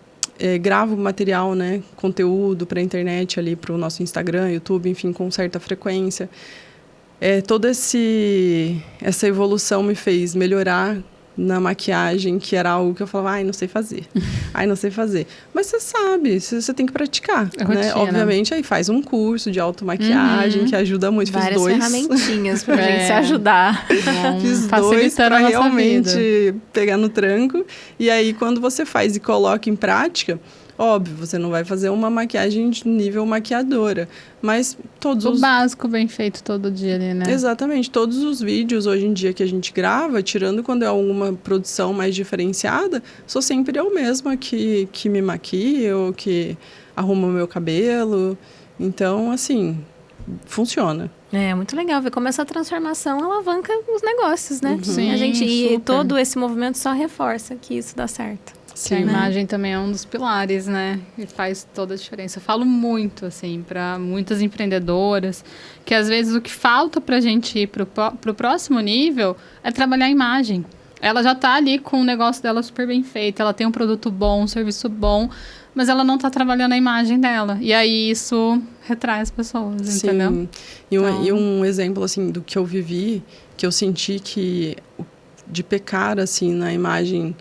gravo material, né? Conteúdo para a internet ali, para o nosso Instagram, YouTube, enfim, com certa frequência. Toda essa evolução me fez melhorar na maquiagem, que era algo que eu falava, não sei fazer. Não sei fazer. Mas você sabe, você tem que praticar, né? Obviamente, aí faz um curso de automaquiagem, que ajuda muito. Várias Fiz 2. ferramentinhas pra gente se ajudar. Fiz 2 para realmente pegar no tranco. E aí, quando você faz e coloca em prática, óbvio, você não vai fazer uma maquiagem de nível maquiadora, mas o básico bem feito todo dia ali, né? Exatamente. Todos os vídeos, hoje em dia, que a gente grava, tirando quando é alguma produção mais diferenciada, sou sempre eu mesma que me maquia ou que arruma o meu cabelo. Então, assim, funciona. É muito legal ver como essa transformação alavanca os negócios, né? Sim, e todo esse movimento só reforça que isso dá certo. Sim, a imagem também é um dos pilares, né? E faz toda a diferença. Eu falo muito, assim, para muitas empreendedoras, que às vezes o que falta para a gente ir para o próximo nível é trabalhar a imagem. Ela já está ali com o negócio dela super bem feito, ela tem um produto bom, um serviço bom, mas ela não está trabalhando a imagem dela. E aí isso retrai as pessoas, entendeu? E um exemplo, assim, do que eu vivi, que eu senti que de pecar, assim, na imagem...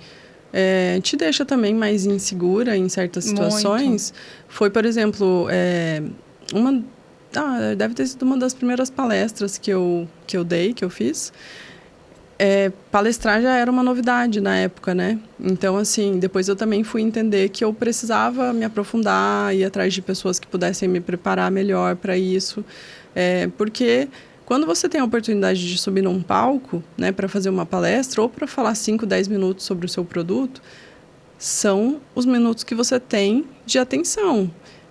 te deixa também mais insegura em certas situações. Foi, por exemplo, deve ter sido uma das primeiras palestras que eu fiz. palestrar já era uma novidade na época, né? Então, assim, depois eu também fui entender que eu precisava me aprofundar, ir atrás de pessoas que pudessem me preparar melhor para isso. Porque quando você tem a oportunidade de subir num palco, né, para fazer uma palestra ou para falar 5, 10 minutos sobre o seu produto, são os minutos que você tem de atenção.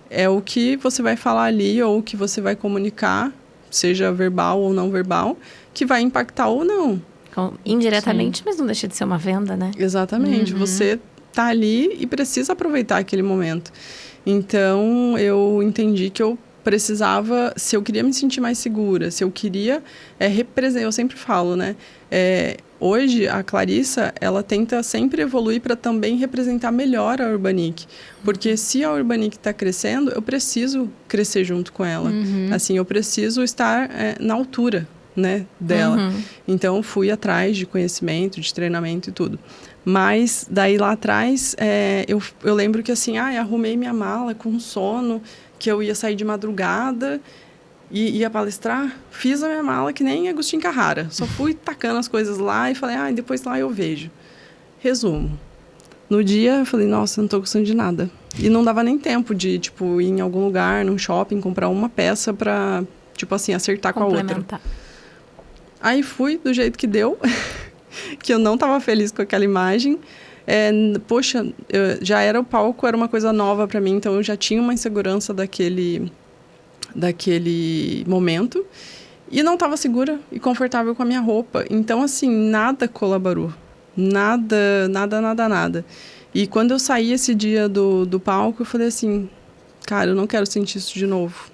É o que você vai falar ali ou o que você vai comunicar, seja verbal ou não verbal, que vai impactar ou não. Indiretamente, mas não deixa de ser uma venda, né? Exatamente. Você tá ali e precisa aproveitar aquele momento. Então, eu entendi que eu precisava, se eu queria me sentir mais segura, se eu queria representar, eu sempre falo, né? Hoje, a Clarissa, ela tenta sempre evoluir para também representar melhor a Urbanic. Porque se a Urbanic está crescendo, eu preciso crescer junto com ela. Assim, eu preciso estar na altura, né, dela. Então, fui atrás de conhecimento, de treinamento e tudo. Mas, daí lá atrás, eu lembro que assim, arrumei minha mala com sono, que eu ia sair de madrugada e ia palestrar. Fiz a minha mala que nem Agostinho Carrara. Só fui tacando as coisas lá e falei, depois lá eu vejo. Resumo. No dia, eu falei, nossa, não tô gostando de nada. E não dava nem tempo de, tipo, ir em algum lugar, num shopping, comprar uma peça pra, tipo assim, acertar com a outra. Aí fui do jeito que deu, que eu não estava feliz com aquela imagem. Poxa, já era o palco, era uma coisa nova para mim, então eu já tinha uma insegurança daquele momento. E não estava segura e confortável com a minha roupa. Então, assim, nada colaborou. Nada. E quando eu saí esse dia do palco, eu falei assim, cara, eu não quero sentir isso de novo.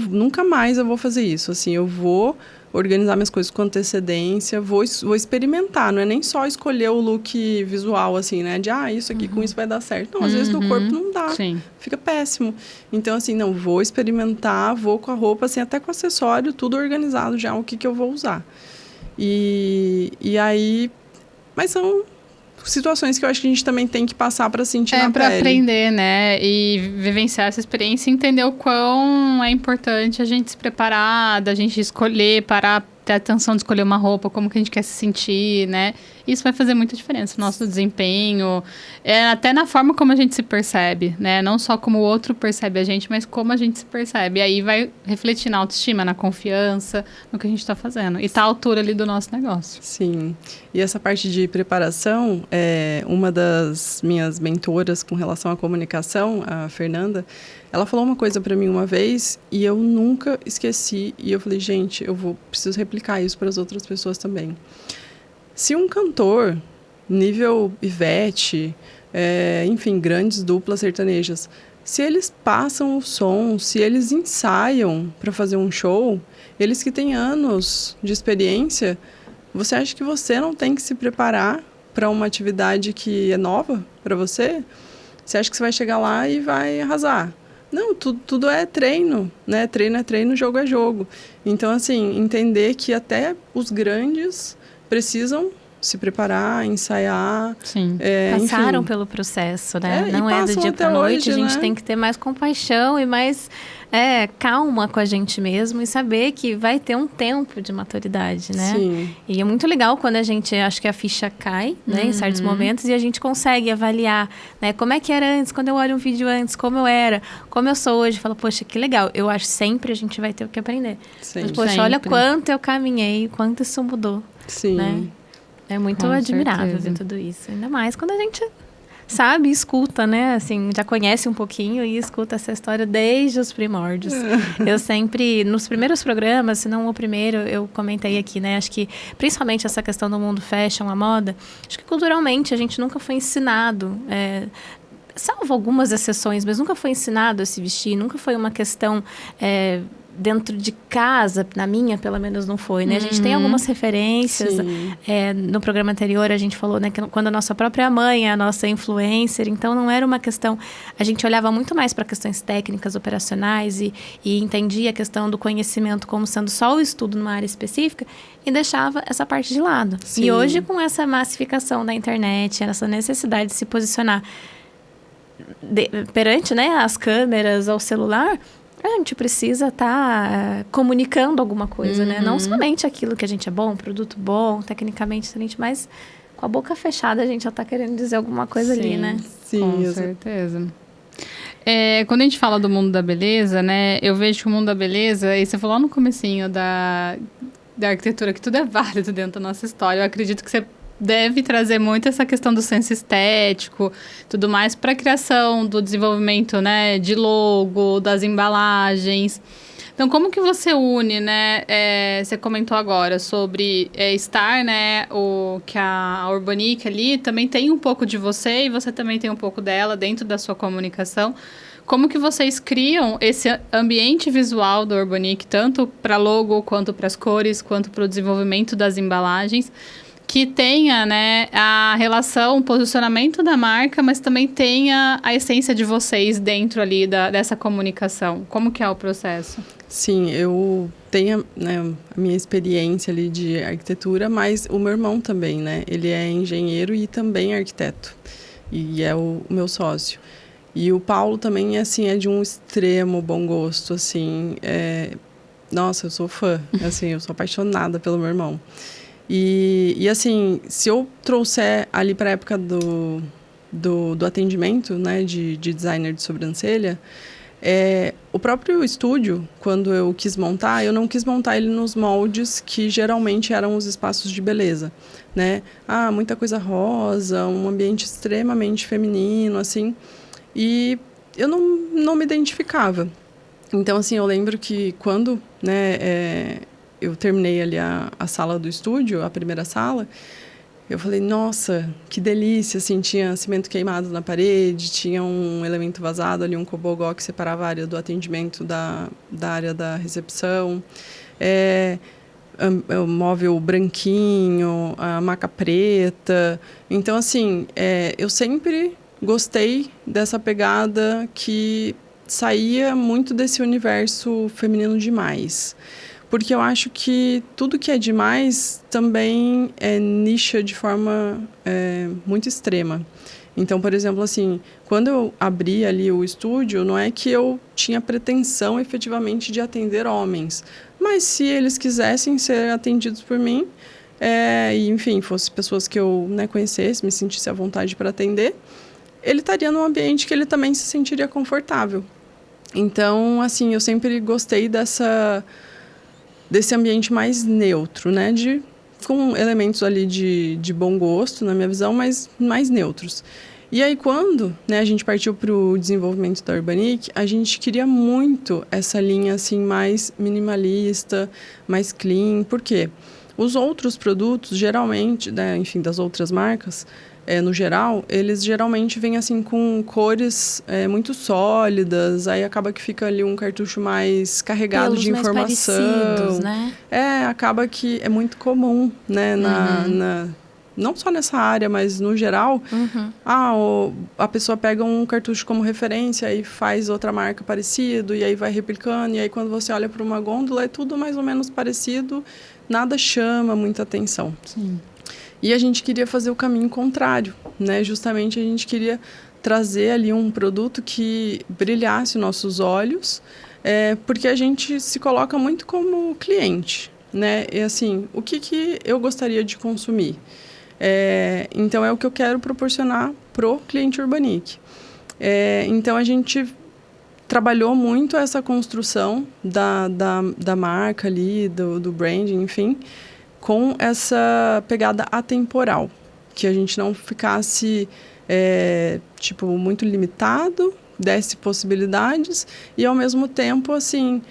Nunca mais eu vou fazer isso. Assim, eu vou organizar minhas coisas com antecedência, vou experimentar, não é nem só escolher o look visual, assim, né, de, isso aqui com isso vai dar certo. Não, às vezes no corpo não dá, fica péssimo. Então, assim, não, vou experimentar, vou com a roupa, assim, até com o acessório, tudo organizado já, o que eu vou usar. E aí, mas são situações que eu acho que a gente também tem que passar para sentir na pele. Para aprender, né? E vivenciar essa experiência e entender o quão é importante a gente se preparar, da gente escolher, parar, ter atenção de escolher uma roupa, como que a gente quer se sentir, né? Isso vai fazer muita diferença no nosso desempenho, até na forma como a gente se percebe, né? Não só como o outro percebe a gente, mas como a gente se percebe. E aí vai refletir na autoestima, na confiança, no que a gente está fazendo. E tá à altura ali do nosso negócio. Sim. E essa parte de preparação, uma das minhas mentoras com relação à comunicação, a Fernanda, ela falou uma coisa para mim uma vez e eu nunca esqueci. E eu falei, gente, preciso replicar isso para as outras pessoas também. Se um cantor, nível Ivete, enfim, grandes duplas sertanejas, se eles passam o som, se eles ensaiam para fazer um show, eles que têm anos de experiência, você acha que você não tem que se preparar para uma atividade que é nova para você? Você acha que você vai chegar lá e vai arrasar? Não, tudo é treino, né? Treino é treino, jogo é jogo. Então, assim, entender que até os grandes precisam se preparar, ensaiar. Sim. Passaram pelo processo, né? Não é do dia para noite. Hoje, a gente tem que ter mais compaixão e mais calma com a gente mesmo e saber que vai ter um tempo de maturidade, né? Sim. E é muito legal quando a gente, acho que a ficha cai, né? Em certos momentos e a gente consegue avaliar, né? Como é que era antes, quando eu olho um vídeo antes, como eu era, como eu sou hoje. Falo, poxa, que legal. Eu acho que sempre a gente vai ter o que aprender. Sim. Mas, poxa, olha quanto eu caminhei, quanto isso mudou. Sim. Né? É muito admirável ver tudo isso. Ainda mais quando a gente sabe, escuta, né? Assim, já conhece um pouquinho e escuta essa história desde os primórdios. Eu sempre, nos primeiros programas, se não o primeiro, eu comentei aqui, né? Acho que, principalmente essa questão do mundo fashion, a moda, acho que culturalmente a gente nunca foi ensinado, salvo algumas exceções, mas nunca foi ensinado a se vestir, nunca foi uma questão dentro de casa, na minha, pelo menos, não foi, né? A gente tem algumas referências. No programa anterior, a gente falou, né, que quando a nossa própria mãe é a nossa influencer, então não era uma questão... A gente olhava muito mais para questões técnicas, operacionais e entendia a questão do conhecimento como sendo só o estudo numa área específica e deixava essa parte de lado. Sim. E hoje, com essa massificação da internet, essa necessidade de se posicionar perante, né, as câmeras, ao celular... A gente precisa estar comunicando alguma coisa, né? Não somente aquilo que a gente é bom, produto bom, tecnicamente excelente, mas com a boca fechada a gente já está querendo dizer alguma coisa ali, né? Sim, com certeza. Quando a gente fala do mundo da beleza, né? Eu vejo que o mundo da beleza, e você falou lá no comecinho da arquitetura, que tudo é válido dentro da nossa história. Eu acredito que você deve trazer muito essa questão do senso estético, tudo mais, para a criação do desenvolvimento, né, de logo, das embalagens. Então, como que você une, né? Você comentou agora sobre estar, né? Que a Urbanic ali também tem um pouco de você e você também tem um pouco dela dentro da sua comunicação. Como que vocês criam esse ambiente visual do Urbanic, tanto para logo, quanto para as cores, quanto para o desenvolvimento das embalagens, que tenha, né, a relação, o posicionamento da marca, mas também tenha a essência de vocês dentro ali dessa comunicação? Como que é o processo? Sim, eu tenho, né, a minha experiência ali de arquitetura, mas o meu irmão também, né? Ele é engenheiro e também arquiteto. E é o meu sócio. E o Paulo também, assim, é de um extremo bom gosto, assim. Nossa, eu sou fã, assim, eu sou apaixonada pelo meu irmão. E assim, se eu trouxer ali para a época do atendimento, né, de designer de sobrancelha, o próprio estúdio, quando eu quis montar, eu não quis montar ele nos moldes que geralmente eram os espaços de beleza, né? Muita coisa rosa, um ambiente extremamente feminino, assim, e eu não me identificava. Então, assim, eu lembro que quando, né, eu terminei ali a sala do estúdio, a primeira sala, eu falei, nossa, que delícia, assim, tinha cimento queimado na parede, tinha um elemento vazado ali, um cobogó que separava a área do atendimento da área da recepção, o móvel branquinho, a maca preta. Então, assim, eu sempre gostei dessa pegada que saía muito desse universo feminino demais. Porque eu acho que tudo que é demais também nicha de forma muito extrema. Então, por exemplo, assim, quando eu abri ali o estúdio, não é que eu tinha pretensão efetivamente de atender homens. Mas se eles quisessem ser atendidos por mim, e enfim, fossem pessoas que eu, né, conhecesse, me sentisse à vontade para atender, ele estaria num ambiente que ele também se sentiria confortável. Então, assim, eu sempre gostei desse ambiente mais neutro, né? Com elementos ali de bom gosto, na minha visão, mas mais neutros. E aí, quando, né, a gente partiu para o desenvolvimento da Urbanic, a gente queria muito essa linha assim, mais minimalista, mais clean. Por quê? Os outros produtos, geralmente, né, enfim, das outras marcas, no geral, eles geralmente vêm assim com cores muito sólidas, aí acaba que fica ali um cartucho mais carregado de informação. Mais parecidos, né? Acaba que é muito comum, né, não só nessa área, mas no geral. A pessoa pega um cartucho como referência e faz outra marca parecido, e aí vai replicando, e aí quando você olha para uma gôndola é tudo mais ou menos parecido, nada chama muita atenção. Sim. E a gente queria fazer o caminho contrário, né? Justamente a gente queria trazer ali um produto que brilhasse os nossos olhos, porque a gente se coloca muito como cliente, né? E assim, o que eu gostaria de consumir? Então, é o que eu quero proporcionar pro cliente Urbanic. Então, a gente trabalhou muito essa construção da marca ali, do branding, enfim, com essa pegada atemporal, que a gente não ficasse muito limitado, desse possibilidades e ao mesmo tempo assim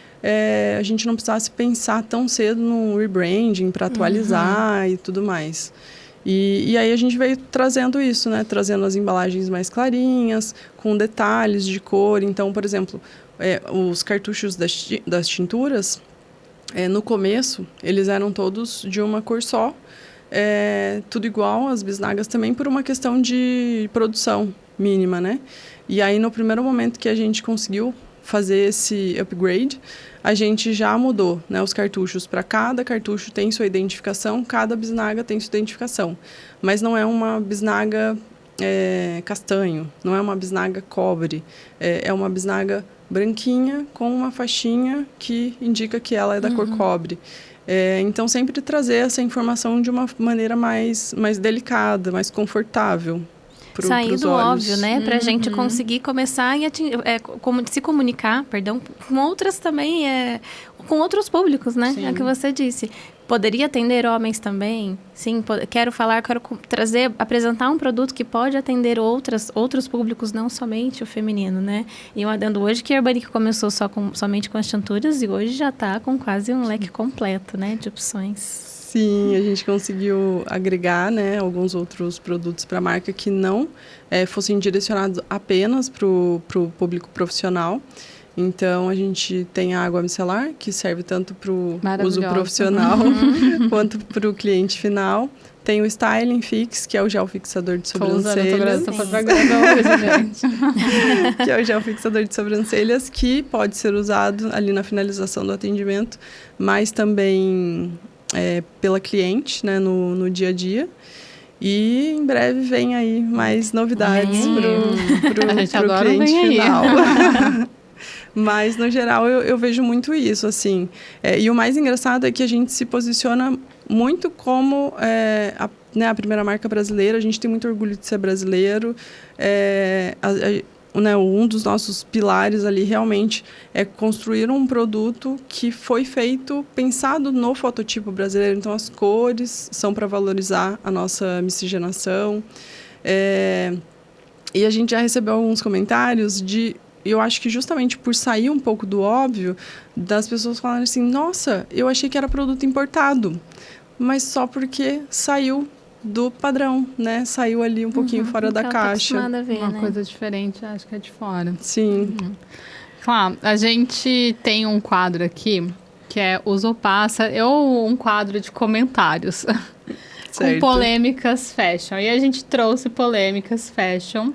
a gente não precisasse pensar tão cedo no rebranding para atualizar e tudo mais. E aí a gente veio trazendo isso, né? Trazendo as embalagens mais clarinhas, com detalhes de cor. Então, por exemplo, os cartuchos das tinturas, no começo, eles eram todos de uma cor só, tudo igual, as bisnagas também, por uma questão de produção mínima, né? E aí, no primeiro momento que a gente conseguiu fazer esse upgrade, a gente já mudou, né, os cartuchos. Para cada cartucho tem sua identificação, cada bisnaga tem sua identificação. Mas não é uma bisnaga castanho, não é uma bisnaga cobre, é uma bisnaga branquinha com uma faixinha que indica que ela é da cor cobre. Então, sempre trazer essa informação de uma maneira mais delicada, mais confortável. Sair do óbvio, né? Pra gente conseguir começar e se comunicar, com outras também, com outros públicos, né? Sim. É o que você disse. Poderia atender homens também? Sim, quero apresentar um produto que pode atender outros públicos, não somente o feminino, né? E um adendo hoje que a Urbanic começou somente com as tinturas e hoje já está com quase um leque completo, né? De opções. Sim, a gente conseguiu agregar, né, alguns outros produtos para a marca que não fossem direcionados apenas para o público profissional. Então, a gente tem a água micelar, que serve tanto para o uso profissional quanto para o cliente final. Tem o Styling Fix, que é o gel fixador de sobrancelhas. Que é o gel fixador de sobrancelhas, que pode ser usado ali na finalização do atendimento, mas também pela cliente, né, no dia a dia. E em breve vem aí mais novidades para o cliente final. Mas, no geral, eu vejo muito isso, assim. E o mais engraçado é que a gente se posiciona muito como a primeira marca brasileira. A gente tem muito orgulho de ser brasileiro. Um dos nossos pilares ali, realmente, é construir um produto que foi feito, pensado no fototipo brasileiro. Então, as cores são para valorizar a nossa miscigenação. E a gente já recebeu alguns comentários eu acho que justamente por sair um pouco do óbvio, das pessoas falarem assim, nossa, eu achei que era produto importado, mas só porque saiu do padrão, né? Saiu ali um pouquinho fora da caixa. A ver, uma coisa diferente, acho que é de fora. Sim. Claro, a gente tem um quadro aqui, que é Usa ou Passa, um quadro de comentários. Com polêmicas fashion. E a gente trouxe polêmicas fashion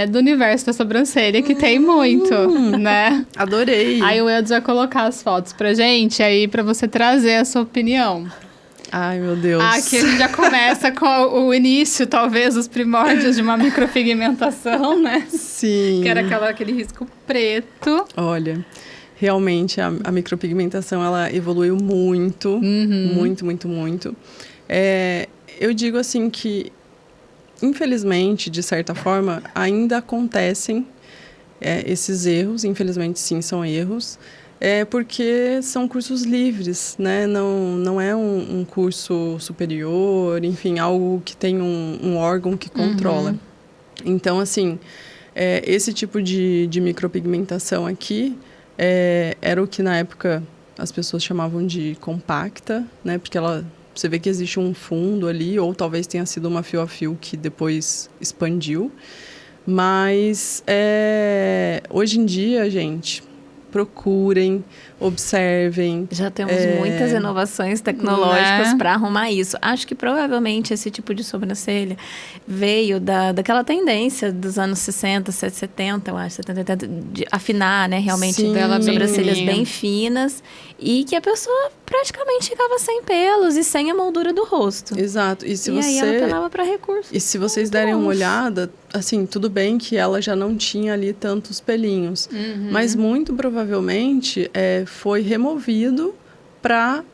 do universo da sobrancelha, que tem muito, né? Adorei! Aí o Eudes vai colocar as fotos pra gente, aí pra você trazer a sua opinião. Ai, meu Deus! Aqui a gente já começa com o início, talvez, os primórdios de uma micropigmentação, né? Sim! Que era aquele risco preto. Olha, realmente a micropigmentação, ela evoluiu muito, muito. Eu digo assim que, infelizmente, de certa forma, ainda acontecem esses erros. Infelizmente, sim, são erros. Porque são cursos livres, né? Não é um curso superior, enfim, algo que tem um órgão que controla. Então, assim, esse tipo de micropigmentação aqui era o que, na época, as pessoas chamavam de compacta, né? Porque você vê que existe um fundo ali, ou talvez tenha sido uma fio a fio que depois expandiu. Mas, hoje em dia, gente, procurem, observem. Já temos muitas inovações tecnológicas para arrumar isso. Acho que provavelmente esse tipo de sobrancelha veio daquela tendência dos anos 60, 70, eu acho, 70, 80, de afinar, né? Realmente, sobrancelhas bem finas. E que a pessoa praticamente ficava sem pelos e sem a moldura do rosto. Exato. Aí ela apelava para recursos. E se vocês derem uma olhada, assim, tudo bem que ela já não tinha ali tantos pelinhos. Mas muito provavelmente foi removido para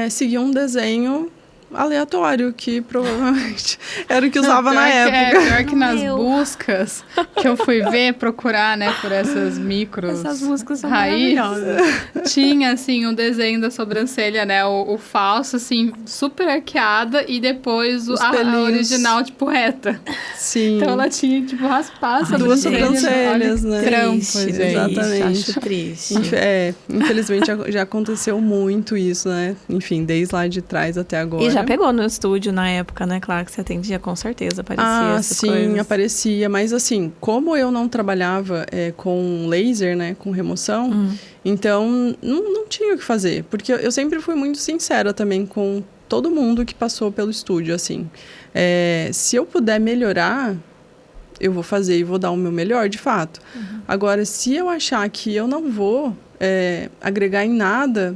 seguir um desenho aleatório, que provavelmente era o que usava na época. Pior que nas buscas que eu fui procurar, né, por essas micros Essas buscas são raízes, maravilhosas. tinha, assim, um desenho da sobrancelha, né, o falso, assim, super arqueada, e depois a original, tipo, reta. Sim. Então ela tinha, tipo, raspaça. Duas sobrancelhas, né? Trampo, Triste, exatamente. Acho triste. Infelizmente já aconteceu muito isso, né? Enfim, desde lá de trás até agora. E já pegou no estúdio na época, né? Claro que você atendia, com certeza, aparecia essas coisas. Sim, aparecia. Mas assim, como eu não trabalhava com laser, né? Com remoção, então não tinha o que fazer. Porque eu sempre fui muito sincera também com todo mundo que passou pelo estúdio, assim. Se eu puder melhorar, eu vou fazer e vou dar o meu melhor, de fato. Agora, se eu achar que eu não vou agregar em nada,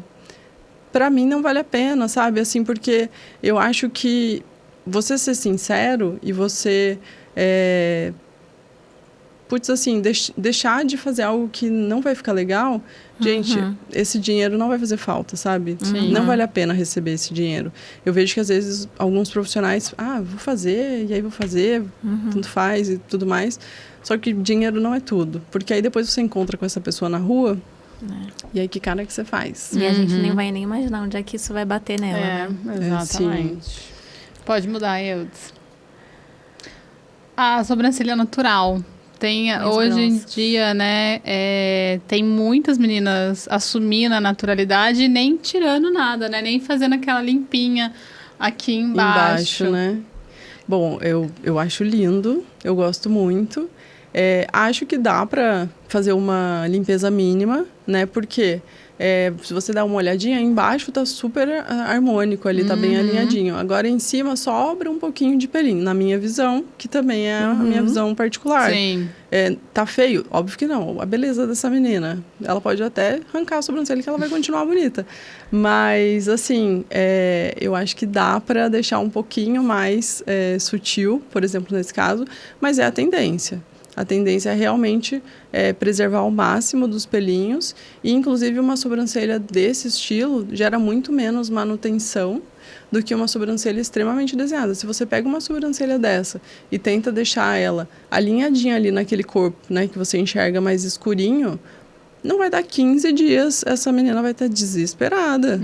para mim não vale a pena, sabe? Assim, porque eu acho que você ser sincero e você putz, assim, deixar de fazer algo que não vai ficar legal, gente, esse dinheiro não vai fazer falta, sabe? Sim. Não vale a pena receber esse dinheiro. Eu vejo que, às vezes, alguns profissionais, vou fazer, e aí vou fazer, tanto faz e tudo mais. Só que dinheiro não é tudo. Porque aí depois você encontra com essa pessoa na rua, e aí que cara que você faz? E a gente nem imaginar onde é que isso vai bater nela, né? Exatamente. Pode mudar, Eudes. A sobrancelha natural. Hoje em dia, né, tem muitas meninas assumindo a naturalidade e nem tirando nada, né? Nem fazendo aquela limpinha aqui embaixo. Né? Bom, eu acho lindo, eu gosto muito. Acho que dá para fazer uma limpeza mínima, né? Porque se você dá uma olhadinha, embaixo tá super harmônico ali, tá bem alinhadinho. Agora, em cima, sobra um pouquinho de pelinho, na minha visão, que também é a minha visão particular. Sim. Tá feio? Óbvio que não. A beleza dessa menina, ela pode até arrancar a sobrancelha que ela vai continuar bonita. Mas, assim, eu acho que dá para deixar um pouquinho mais sutil, por exemplo, nesse caso, mas é a tendência. A tendência é realmente preservar ao máximo dos pelinhos. E, inclusive, uma sobrancelha desse estilo gera muito menos manutenção do que uma sobrancelha extremamente desenhada. Se você pega uma sobrancelha dessa e tenta deixar ela alinhadinha ali naquele corpo, né, que você enxerga mais escurinho, não vai dar 15 dias, essa menina vai estar desesperada.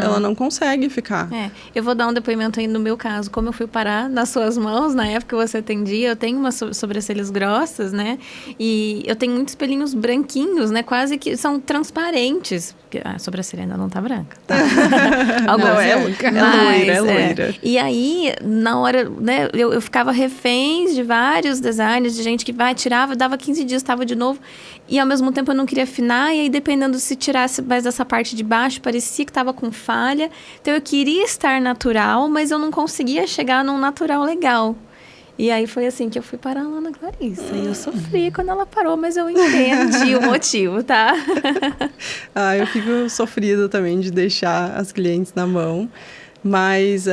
Ela não consegue ficar. Eu vou dar um depoimento aí no meu caso. Como eu fui parar nas suas mãos, na época que você atendia, eu tenho umas sobrancelhas grossas, né? E eu tenho muitos pelinhos branquinhos, né? Quase que são transparentes. Porque a sobrancelha ainda não tá branca. Tá? Não, é loira. E aí, na hora, né? Eu ficava refém de vários designs, de gente que tirava, dava 15 dias, estava de novo. E ao mesmo tempo eu não queria afinar, e aí dependendo se tirasse mais essa parte de baixo, parecia que estava com falha. Então eu queria estar natural, mas eu não conseguia chegar num natural legal. E aí foi assim que eu fui parar lá na Clarissa. E eu sofri quando ela parou, mas eu entendi o motivo, tá? Eu fico sofrida também de deixar as clientes na mão. Mas,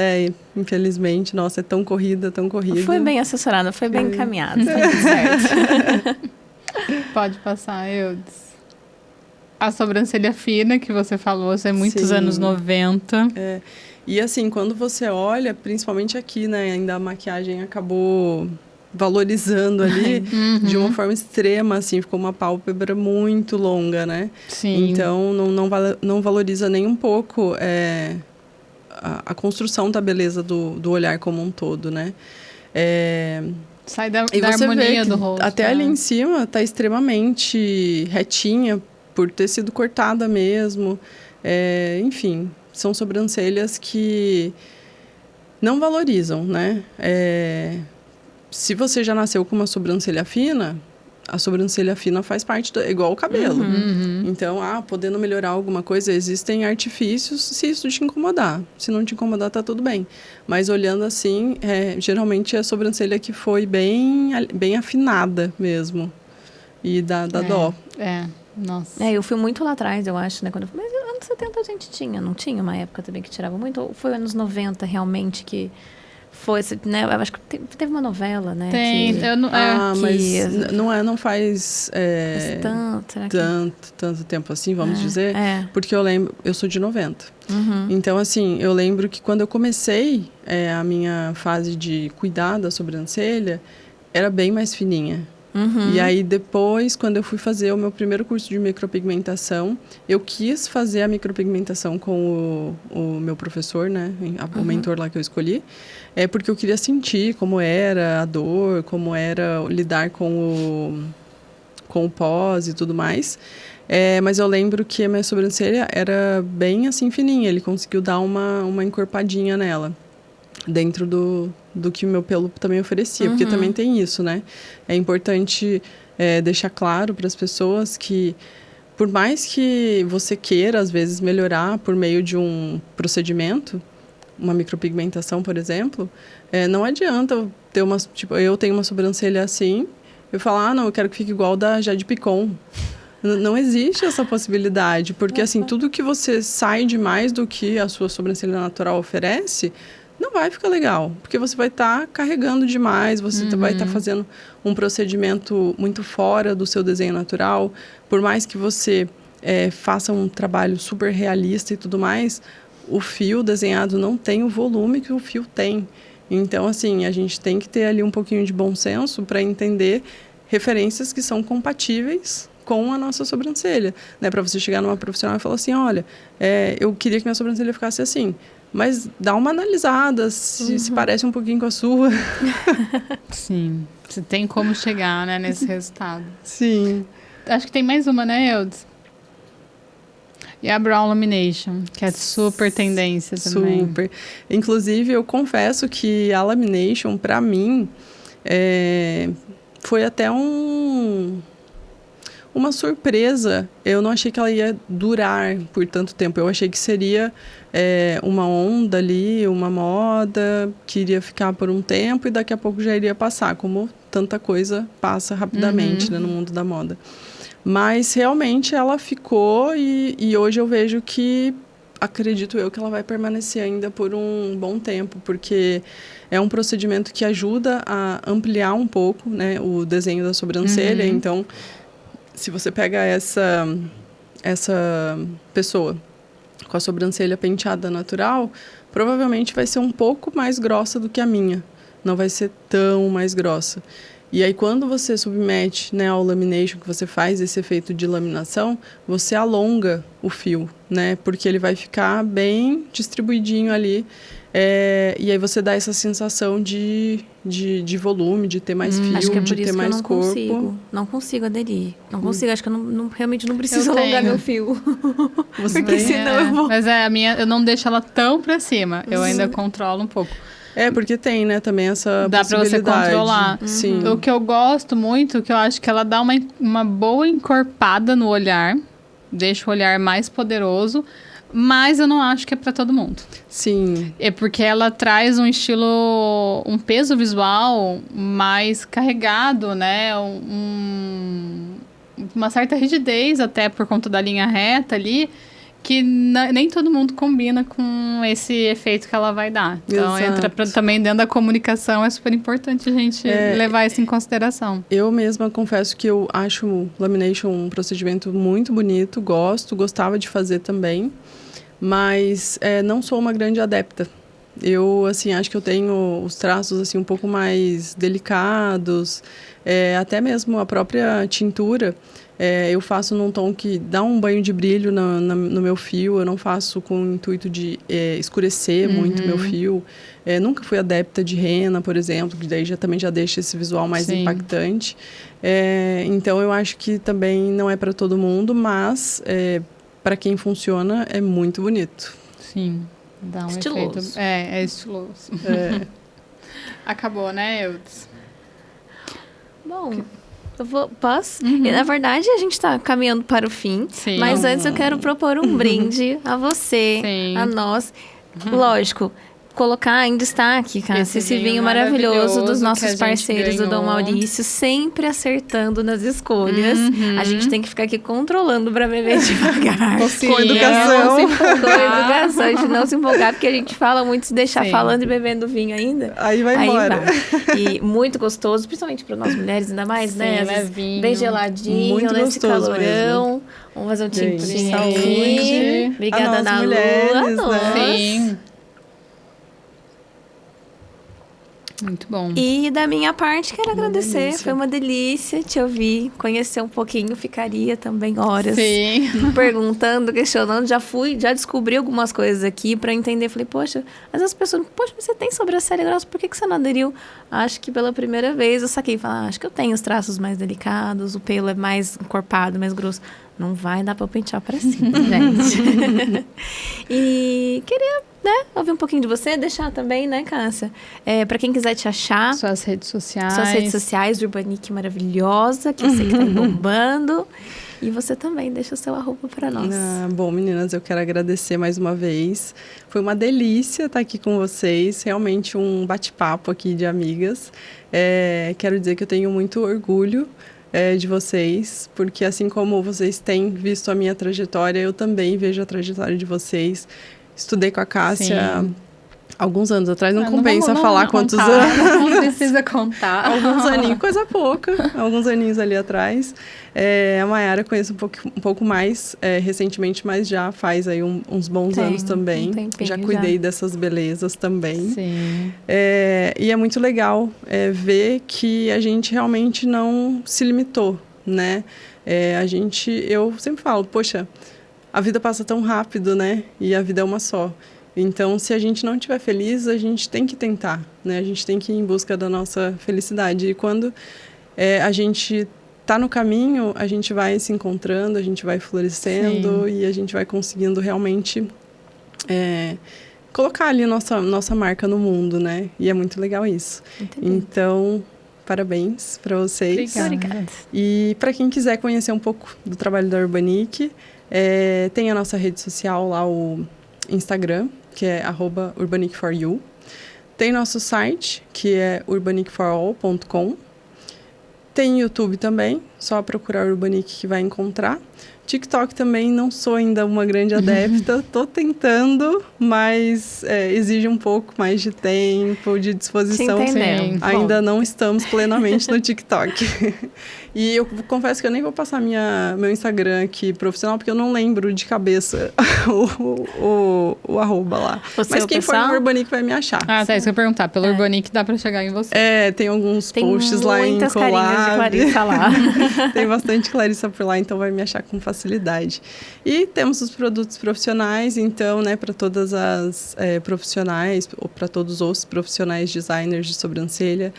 infelizmente, nossa, é tão corrida, tão corrida. Foi bem assessorada, foi bem encaminhada, tá tudo certo. Pode passar, Eudes. A sobrancelha fina, que você falou, é muitos anos 90. E assim, quando você olha, principalmente aqui, né? Ainda a maquiagem acabou valorizando ali de uma forma extrema, assim. Ficou uma pálpebra muito longa, né? Sim. Então, não valoriza nem um pouco a construção da beleza do olhar como um todo, né? Sai da e você harmonia vê do rosto. Até ali em cima tá extremamente retinha por ter sido cortada mesmo. Enfim, são sobrancelhas que não valorizam, né? Se você já nasceu com uma sobrancelha fina, a sobrancelha fina faz parte, igual o cabelo. Então, podendo melhorar alguma coisa, existem artifícios se isso te incomodar. Se não te incomodar, tá tudo bem. Mas olhando assim, geralmente é a sobrancelha que foi bem afinada mesmo. E dá dó. Nossa. Eu fui muito lá atrás, eu acho, né? Mas anos 70 a gente não tinha uma época também que tirava muito? Ou foi anos 90 realmente que... Foi, né? Eu acho que teve uma novela, né? Tem, mas não faz tanto tempo assim, vamos dizer. Porque eu sou de 90. Então, assim, eu lembro que quando eu comecei a minha fase de cuidar da sobrancelha, era bem mais fininha. E aí, depois, quando eu fui fazer o meu primeiro curso de micropigmentação, eu quis fazer a micropigmentação com o meu professor, né? O mentor lá que eu escolhi. Porque eu queria sentir como era a dor, como era lidar com o pós e tudo mais. Mas eu lembro que a minha sobrancelha era bem assim fininha. Ele conseguiu dar uma encorpadinha nela. Dentro do que o meu pelo também oferecia. Porque também tem isso, né? É importante deixar claro para as pessoas que, por mais que você queira, às vezes, melhorar por meio de um procedimento, uma micropigmentação, por exemplo, não adianta ter eu tenho uma sobrancelha assim, eu falar, não, eu quero que fique igual da Jade Picon. Não existe essa possibilidade, porque assim, tudo que você sai demais do que a sua sobrancelha natural oferece, não vai ficar legal, porque você vai estar carregando demais, você vai estar fazendo um procedimento muito fora do seu desenho natural. Por mais que você faça um trabalho super realista e tudo mais, o fio desenhado não tem o volume que o fio tem. Então, assim, a gente tem que ter ali um pouquinho de bom senso para entender referências que são compatíveis com a nossa sobrancelha, né? Para você chegar numa profissional e falar assim, olha, eu queria que minha sobrancelha ficasse assim, mas dá uma analisada, se parece um pouquinho com a sua. Sim, você tem como chegar, né, nesse resultado. Sim. Acho que tem mais uma, né, Eudes? E a Brow Lamination, que é super tendência também. Super. Inclusive, eu confesso que a Lamination, para mim, foi até uma surpresa. Eu não achei que ela ia durar por tanto tempo. Eu achei que seria uma onda ali, uma moda, que iria ficar por um tempo e daqui a pouco já iria passar, como tanta coisa passa rapidamente, né, no mundo da moda. Mas realmente ela ficou e hoje eu vejo que, acredito eu, que ela vai permanecer ainda por um bom tempo, porque é um procedimento que ajuda a ampliar um pouco, né, o desenho da sobrancelha. Então, se você pega essa pessoa com a sobrancelha penteada natural, provavelmente vai ser um pouco mais grossa do que a minha. Não vai ser tão mais grossa. E aí, quando você submete, né, ao lamination, que você faz esse efeito de laminação, você alonga o fio, né? Porque ele vai ficar bem distribuidinho ali. E aí você dá essa sensação de volume, de ter mais fio, acho que é de por ter isso mais que eu corpo. não consigo aderir. Não consigo, acho que eu realmente não preciso alongar meu fio. Porque senão eu vou... Mas a minha, eu não deixo ela tão pra cima. Eu ainda controlo um pouco. Porque tem, né, também essa dá possibilidade. Pra você controlar. Sim. O que eu gosto muito, que eu acho que ela dá uma boa encorpada no olhar. Deixa o olhar mais poderoso. Mas eu não acho que é pra todo mundo. Sim. É porque ela traz um estilo, um peso visual mais carregado, né? Uma certa rigidez, até por conta da linha reta ali, que nem todo mundo combina com esse efeito que ela vai dar. Então, entra também dentro da comunicação, é super importante a gente levar isso em consideração. Eu mesma confesso que eu acho o lamination um procedimento muito bonito, gostava de fazer também, mas não sou uma grande adepta. Eu, assim, acho que eu tenho os traços, assim, um pouco mais delicados, até mesmo a própria tintura. Eu faço num tom que dá um banho de brilho no meu fio. Eu não faço com o intuito de escurecer muito meu fio. Nunca fui adepta de rena, por exemplo, que daí também já deixa esse visual mais impactante. Então, eu acho que também não é para todo mundo, mas para quem funciona é muito bonito. Sim, dá um estiloso. Efeito. É estiloso. Acabou, né, Eudes? Bom... Posso? Na verdade, a gente está caminhando para o fim. Sim. Mas antes eu quero propor um brinde a você, a nós. Lógico, colocar em destaque, cara, esse vinho maravilhoso dos nossos parceiros do Dom Maurício, sempre acertando nas escolhas. A gente tem que ficar aqui controlando para beber devagar. Com educação. Com educação, a gente não se empolgar, porque a gente fala muito, se deixar falando e bebendo vinho ainda. Aí vai embora. E muito gostoso, principalmente para nós mulheres, ainda mais, né? Levinho. Bem geladinho, muito nesse calorão. Mesmo. Vamos fazer um tintinho saúde. aqui. Obrigada, Ana mulheres, Lu. né? Sim. Muito bom. E da minha parte, quero agradecer. Foi uma delícia te ouvir, conhecer um pouquinho. Ficaria também horas perguntando, questionando. Já descobri algumas coisas aqui para entender. Falei, poxa, mas as pessoas, poxa, você tem sobrancelha grossa, por que você não aderiu? Acho que pela primeira vez eu saquei. Falei, acho que eu tenho os traços mais delicados, o pelo é mais encorpado, mais grosso. Não vai dar para eu pentear para cima, gente. E queria, né, ouvir um pouquinho de você, deixar também, né, Cássia? Para quem quiser te achar. Suas redes sociais. Suas redes sociais, Urbanique maravilhosa, que eu sei que tá bombando. E você também, deixa o seu arroba para nós. Bom, meninas, eu quero agradecer mais uma vez. Foi uma delícia estar aqui com vocês. Realmente um bate-papo aqui de amigas. Quero dizer que eu tenho muito orgulho de vocês, porque assim como vocês têm visto a minha trajetória, eu também vejo a trajetória de vocês. Estudei com a Cássia Alguns anos atrás, não Ah, compensa vamos falar quantos contar, anos. Não precisa contar. Alguns aninhos, coisa pouca, alguns aninhos ali atrás. A Mayara conheço um pouco mais recentemente, mas já faz aí uns bons anos também. Já cuidei dessas belezas também. Sim. E é muito legal ver que a gente realmente não se limitou, né? Eu sempre falo, poxa, a vida passa tão rápido, né? E a vida é uma só. Então, se a gente não estiver feliz, a gente tem que tentar, né? A gente tem que ir em busca da nossa felicidade. E quando a gente está no caminho, a gente vai se encontrando, a gente vai florescendo. Sim. E a gente vai conseguindo realmente colocar ali nossa marca no mundo, né? E é muito legal isso. Entendi. Então, parabéns para vocês. Obrigada. E para quem quiser conhecer um pouco do trabalho da Urbanic, tem a nossa rede social lá, o Instagram, que é @urbanic4you. Tem nosso site, que é urbanicforall.com. Tem YouTube também, só procurar Urbanic que vai encontrar. TikTok também não sou ainda uma grande adepta, tô tentando, mas exige um pouco mais de tempo, de disposição. Sim, ainda não estamos plenamente no TikTok. E eu confesso que eu nem vou passar meu Instagram aqui profissional, porque eu não lembro de cabeça o arroba lá. Mas quem for no Urbanic vai me achar. Ah, tá, isso que eu ia perguntar. Pelo Urbanic dá pra chegar em você. Tem alguns posts lá em collab. Tem muitas carinhas de Clarissa lá. Tem bastante Clarissa por lá, então vai me achar com facilidade. E temos os produtos profissionais, então, né, para todas as profissionais, ou para todos os profissionais designers de sobrancelha,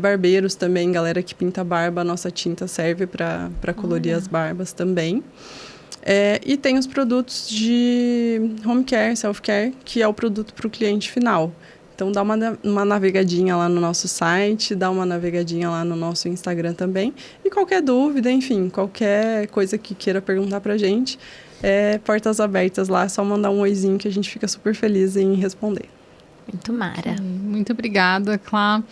barbeiros também, galera que pinta barba, a nossa tinta serve para colorir as barbas também. E tem os produtos de home care, self-care, que é o produto para o cliente final. Então, dá uma navegadinha lá no nosso site, dá uma navegadinha lá no nosso Instagram também. E qualquer dúvida, enfim, qualquer coisa que queira perguntar pra gente, portas abertas lá, é só mandar um oizinho que a gente fica super feliz em responder. Muito mara. Muito obrigada, Clá.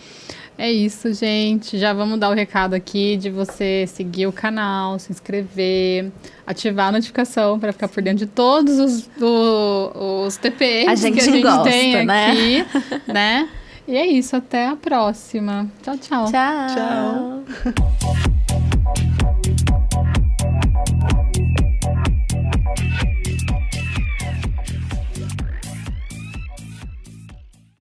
É isso, gente. Já vamos dar o recado aqui de você seguir o canal, se inscrever, ativar a notificação para ficar por dentro de todos os TPMs que a gente gosta, tem aqui, né? E é isso, até a próxima. Tchau, tchau. Tchau. Tchau.